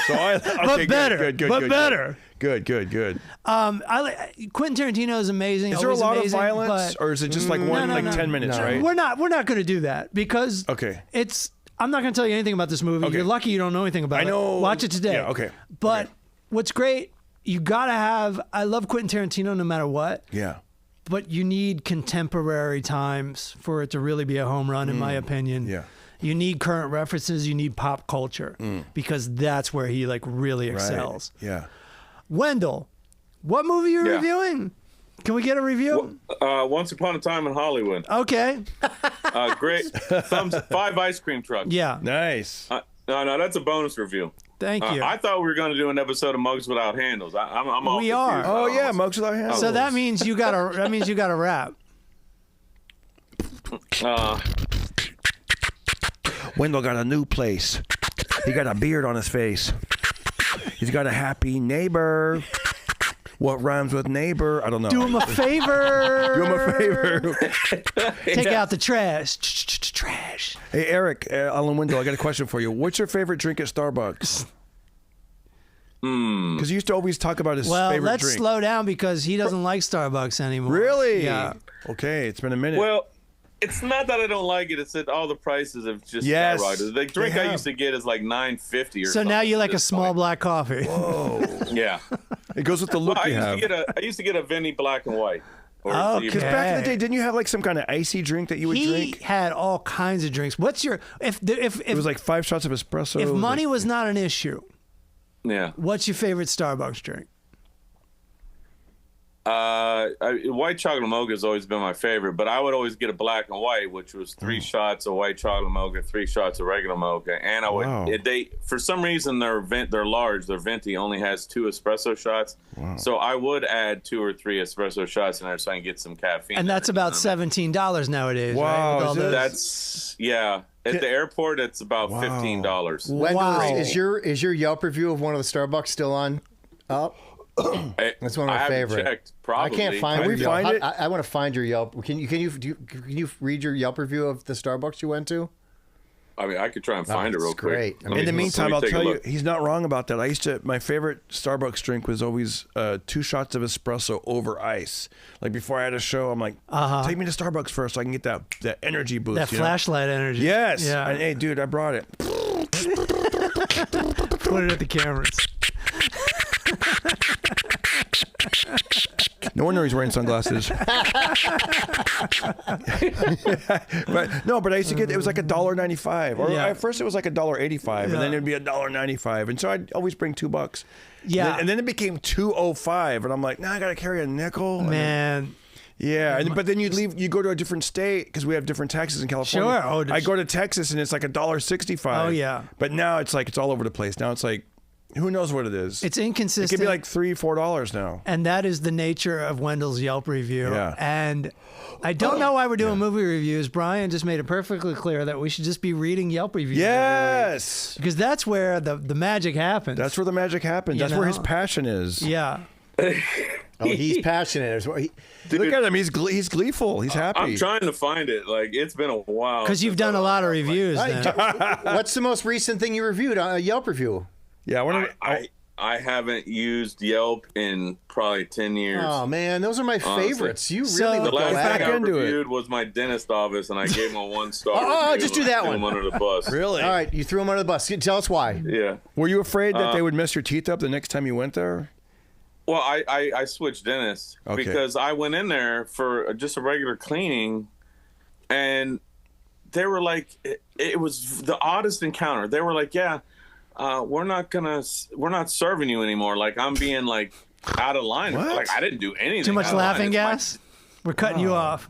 B: So
A: But better. Better.
B: Good.
A: Quentin Tarantino is amazing.
B: Is there a lot of violence, or is it just like 10 minutes?
A: No.
B: Right?
A: We're not going to do that because
B: it's.
A: I'm not going to tell you anything about this movie.
B: Okay.
A: You're lucky you don't know anything about it.
B: I know.
A: Watch it today.
B: Yeah. Okay.
A: But what's great you got to have, I love Quentin Tarantino no matter what.
B: Yeah.
A: But you need contemporary times for it to really be a home run, in my opinion.
B: Yeah.
A: You need current references. You need pop culture because that's where he like really excels.
B: Right. Yeah.
A: Wendell, what movie are you reviewing? Can we get a review?
D: Once Upon a Time in Hollywood.
A: Okay.
D: Great. 5 ice cream trucks.
A: Yeah.
B: Nice.
D: No, that's a bonus review.
A: Thank you.
D: I thought we were going to do an episode of Mugs Without Handles. I'm all
A: We are.
D: confused.
B: Oh yeah, Mugs Without Handles.
A: So that means you got to rap.
B: Wendell got a new place. He got a beard on his face. He's got a happy neighbor. What rhymes with neighbor? I don't know.
A: Do him a favor.
B: Do him a favor.
A: Take out the trash. Trash.
B: Hey, Eric, Alan Wendell, I got a question for you. What's your favorite drink at Starbucks? Because you used to always talk about his favorite drink.
A: Well, let's slow down because he doesn't like Starbucks anymore.
B: Really?
A: Yeah.
B: Okay, it's been a minute.
D: Well, it's not that I don't like it. It's that all the prices have just skyrocketed. The drink I used to get is like $9.50 or something.
A: So now you like a small black coffee.
B: Whoa.
D: Yeah.
B: It goes with the look you have.
D: I used to get a Venti Black and White.
A: Oh,
B: because back in the day, didn't you have like some kind of icy drink that you would drink?
A: He had all kinds of drinks. What's your if
B: it was like 5 shots of espresso.
A: If money was not an issue,
D: yeah.
A: What's your favorite Starbucks drink?
D: White chocolate mocha has always been my favorite, but I would always get a black and white, which was 3 shots of white chocolate mocha, 3 shots of regular mocha, and I would. They for some reason they're large. Their Venti only has 2 espresso shots, so I would add 2 or 3 espresso shots in there so I can get some caffeine.
A: And that's about $17 nowadays.
B: Wow,
A: right?
D: That's At the airport, it's about $15.
C: Wendell, is your Yelp review of one of the Starbucks still on up? That's one of my favorite.
D: Checked, probably.
C: I can't find
B: it.
C: Find it? I want to find your Yelp. Can you read your Yelp review of the Starbucks you went to?
D: I mean, I could try and find it real quick.
C: Great.
B: In the meantime, I'll tell you, he's not wrong about that. My favorite Starbucks drink was always 2 shots of espresso over ice. Like before I had a show, I'm like, take me to Starbucks first so I can get that energy boost.
A: That flashlight energy.
B: Yes.
A: Yeah.
B: And hey, dude, I brought it.
A: Put it at the cameras.
B: No wonder he's wearing sunglasses. But I used to get, it was like $1.95. Or at first it was like $1.85, and then it'd be $1.95. And so I'd always bring $2.
A: Yeah.
B: And then it became $2.05, and I'm like, I gotta carry a nickel.
A: Man.
B: But then you go to a different state because we have different taxes in California.
A: Sure.
B: I go to Texas and it's like $1.65.
A: Oh yeah.
B: But now it's like it's all over the place. Now it's like, who knows what it is?
A: It's inconsistent.
B: It could be like $3-4 now.
A: And that is the nature of Wendell's Yelp review.
B: Yeah.
A: And I don't know why we're doing movie reviews. Brian just made it perfectly clear that we should just be reading Yelp reviews.
B: Yes.
A: Because that's where the magic happens.
B: That's where the magic happens. That's where his passion is.
A: Yeah.
C: Oh, he's passionate.
B: Look at him. He's gleeful. He's happy.
D: I'm trying to find it. Like, it's been a while.
A: Because you've done a lot of reviews.
C: What's the most recent thing you reviewed on a Yelp review?
B: Yeah,
D: I haven't used Yelp in probably 10 years.
C: Oh man, those are my favorites. You really
D: the last
B: back
D: thing I
B: into
D: reviewed was my dentist office, and I gave him a 1-star.
C: Oh, just do that one.
D: Threw him under the bus.
B: Really?
C: All right, you threw him under the bus. Tell us why.
D: Yeah.
B: Were you afraid that they would mess your teeth up the next time you went there?
D: Well, I switched dentists because I went in there for just a regular cleaning, and they were like, it was the oddest encounter. They were like, we're not serving you anymore. Like, I'm being like out of line.
B: What?
D: Like, I didn't do anything.
A: Too much laughing gas? We're cutting you off.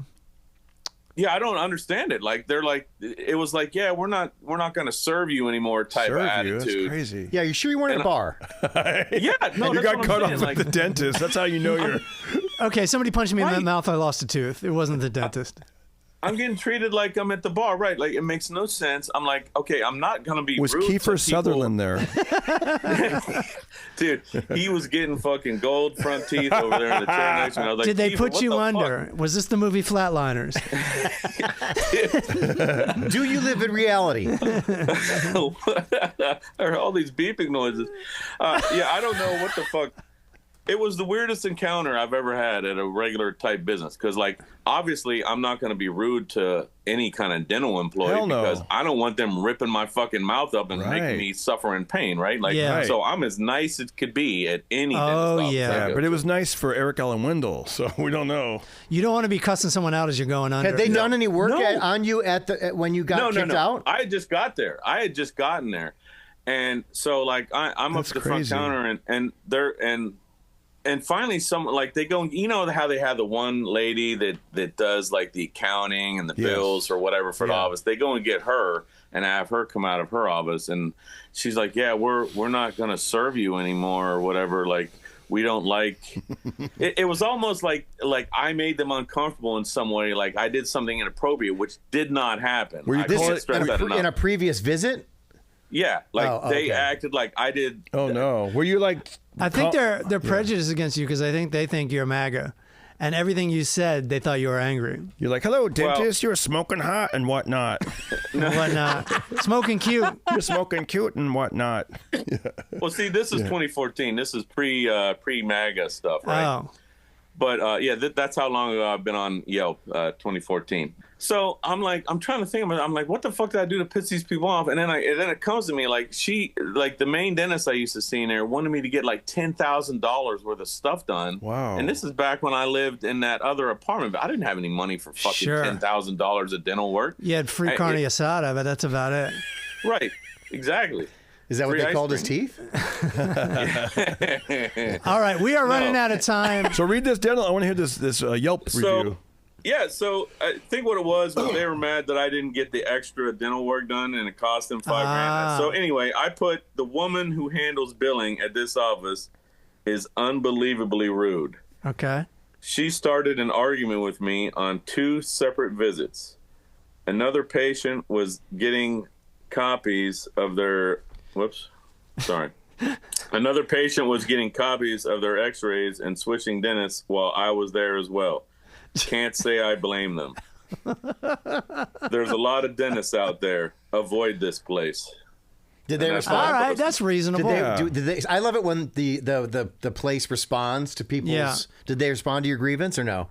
D: Yeah, I don't understand it. Like, they're like, it was like, we're not going to serve you anymore type of attitude.
B: That's crazy.
C: Yeah, you sure you weren't at a bar?
D: Yeah, no,
B: you got cut off at the dentist. That's how you know you're.
A: Okay, somebody punched me in the mouth. I lost a tooth. It wasn't the dentist.
D: I'm getting treated like I'm at the bar, right? Like, it makes no sense. I'm like, okay, I'm not gonna be.
B: Was
D: rude
B: Kiefer Sutherland there?
D: Dude, he was getting fucking gold front teeth over there in the chair next to me. I was like,
A: did they put you
D: the
A: under?
D: fuck?
A: Was this the movie Flatliners?
C: Do you live in reality?
D: I heard all these beeping noises. I don't know what the fuck. It was the weirdest encounter I've ever had at a regular type business. Because, like, obviously, I'm not going to be rude to any kind of dental employee because I don't want them ripping my fucking mouth up and making me suffer in pain, right? Like, so I'm as nice as could be at any dentist office.
B: Yeah, but it was nice for Eric Wendell, so we don't know.
A: You don't want to be cussing someone out as you're going under.
C: Had they done any work on you when you got kicked out?
D: I had just got there. I had just gotten there. And so, like, I'm up to the front counter, and finally, they go. You know how they have the one lady that does like the accounting and the bills or whatever for the office. They go and get her and have her come out of her office, and she's like, "Yeah, we're not going to serve you anymore or whatever. Like, we don't like." It was almost like I made them uncomfortable in some way. Like I did something inappropriate, which did not happen.
C: Were you in a previous visit?
D: Yeah, they acted like I did.
B: Oh no, were you like?
A: I think they're prejudiced against you because I think they think you're MAGA, and everything you said, they thought you were angry.
B: You're like, hello, dentist, you're smoking hot and whatnot.
A: Smoking cute.
B: You're smoking cute and whatnot.
D: Well, see, this is 2014. This is pre-MAGA stuff, right? Oh. But that's how long ago I've been on Yelp, 2014. So I'm trying to think about it. I'm like, what the fuck did I do to piss these people off? And then it comes to me the main dentist I used to see in there wanted me to get like $10,000 worth of stuff done.
B: Wow.
D: And this is back when I lived in that other apartment, but I didn't have any money for fucking $10,000 of dental work.
A: You had free carne asada, but that's about it.
D: Right. Exactly.
C: Is that what they called his teeth?
A: All right, we are running out of time.
B: So read this dental. I want to hear this Yelp review.
D: So I think what it was they were mad that I didn't get the extra dental work done and it cost them $5,000. So anyway, I put the woman who handles billing at this office is unbelievably rude.
A: Okay.
D: She started an argument with me on 2 separate visits. Another patient was getting copies of their Another patient was getting copies of their x-rays and switching dentists while I was there as well. Can't say I blame them. There's a lot of dentists out there. Avoid this place.
C: Did they respond?
A: All right, that's reasonable.
C: Did they? I love it when the place responds to people's. Yeah. Did they respond to your grievance or no?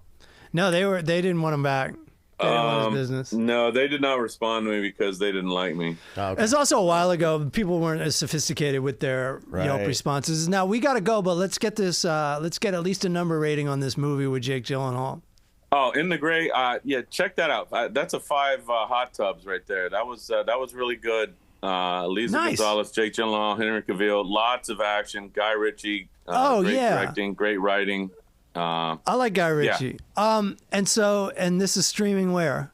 A: No, they didn't want them back. They didn't want his business.
D: No, they did not respond to me because they didn't like me.
C: Oh, okay.
A: It's also a while ago. People weren't as sophisticated with their Yelp responses. Now we got to go, but let's get this. Let's get at least a number rating on this movie with Jake Gyllenhaal.
D: Oh, In the Gray. Check that out. That's a 5 hot tubs right there. That was really good. Lisa Gonzalez, Jake Gyllenhaal, Henry Cavill, lots of action. Guy Ritchie. Great directing, great writing.
A: I like Guy Ritchie. Yeah. And this is streaming where?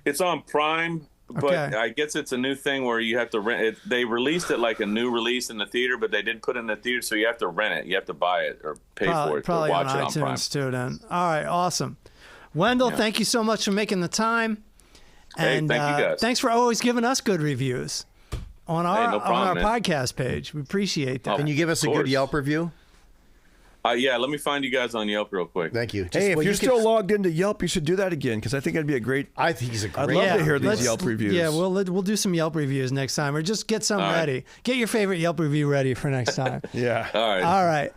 D: It's on Prime, but I guess it's a new thing where you have to rent it. They released it like a new release in the theater, but they didn't put it in the theater, so you have to rent it. You have to buy it or pay for it to watch it on Prime.
A: Too, then. All right, awesome. Wendell, thank you so much for making the time. And
D: thank you guys.
A: Thanks for always giving us good reviews on our podcast page. We appreciate that.
C: Can you give us a good Yelp review?
D: Let me find you guys on Yelp real quick.
C: Thank you.
B: If you're still logged into Yelp, you should do that again because I think it'd be a great.
C: I think he's a great.
B: I'd love to hear these Yelp reviews.
A: Yeah, we'll do some Yelp reviews next time, or just get some ready. Get your favorite Yelp review ready for next time.
B: Yeah.
D: All
A: right.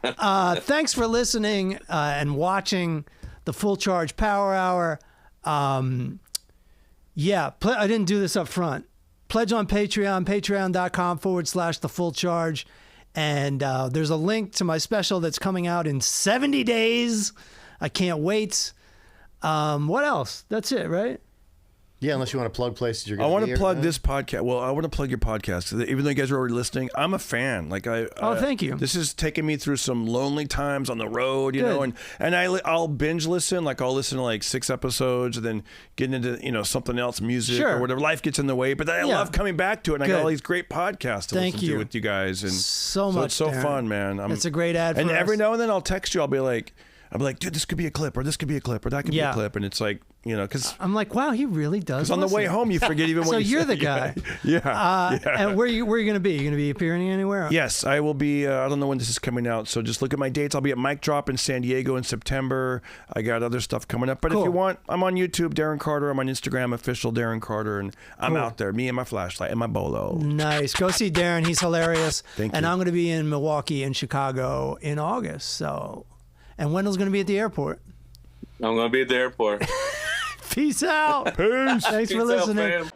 A: Thanks for listening and watching the Full Charge Power Hour. I didn't do this up front. Pledge on Patreon, patreon.com/The Full Charge. And there's a link to my special that's coming out in 70 days. I can't wait. What else? That's it, right?
C: Yeah, unless you want to plug places you're going
B: to be. I want to plug this podcast. Well, I want to plug your podcast. Even though you guys are already listening, I'm a fan.
A: Thank you.
B: This is taking me through some lonely times on the road, you know, and I'll binge listen. Like I'll listen to like 6 episodes and then get into, something else, music or whatever. Life gets in the way, but I love coming back to it. And I got all these great podcasts to listen to with you guys. And
A: so much,
B: it's so fun, man.
A: It's a great ad for us.
B: And every now and then I'll text you. I'll be like, dude, this could be a clip, or this could be a clip, or that could be a clip. And it's like, because
A: I'm like, wow, he really does.
B: Because on the way home, you forget even what
A: so
B: you
A: you're
B: said.
A: the guy.
B: Yeah.
A: And where are you going to be? You going to be appearing anywhere?
B: Yes, I will be. I don't know when this is coming out, so just look at my dates. I'll be at Mic Drop in San Diego in September. I got other stuff coming up. But if you want, I'm on YouTube, Darren Carter. I'm on Instagram, official Darren Carter. And I'm out there, me and my flashlight and my bolo.
A: Nice. Go see Darren. He's hilarious.
B: Thank you.
A: And I'm going to be in Milwaukee and Chicago in August. So, and Wendell's going to be at the airport.
D: I'm going to be at the airport.
A: Peace out.
B: Peace.
A: Thanks for listening.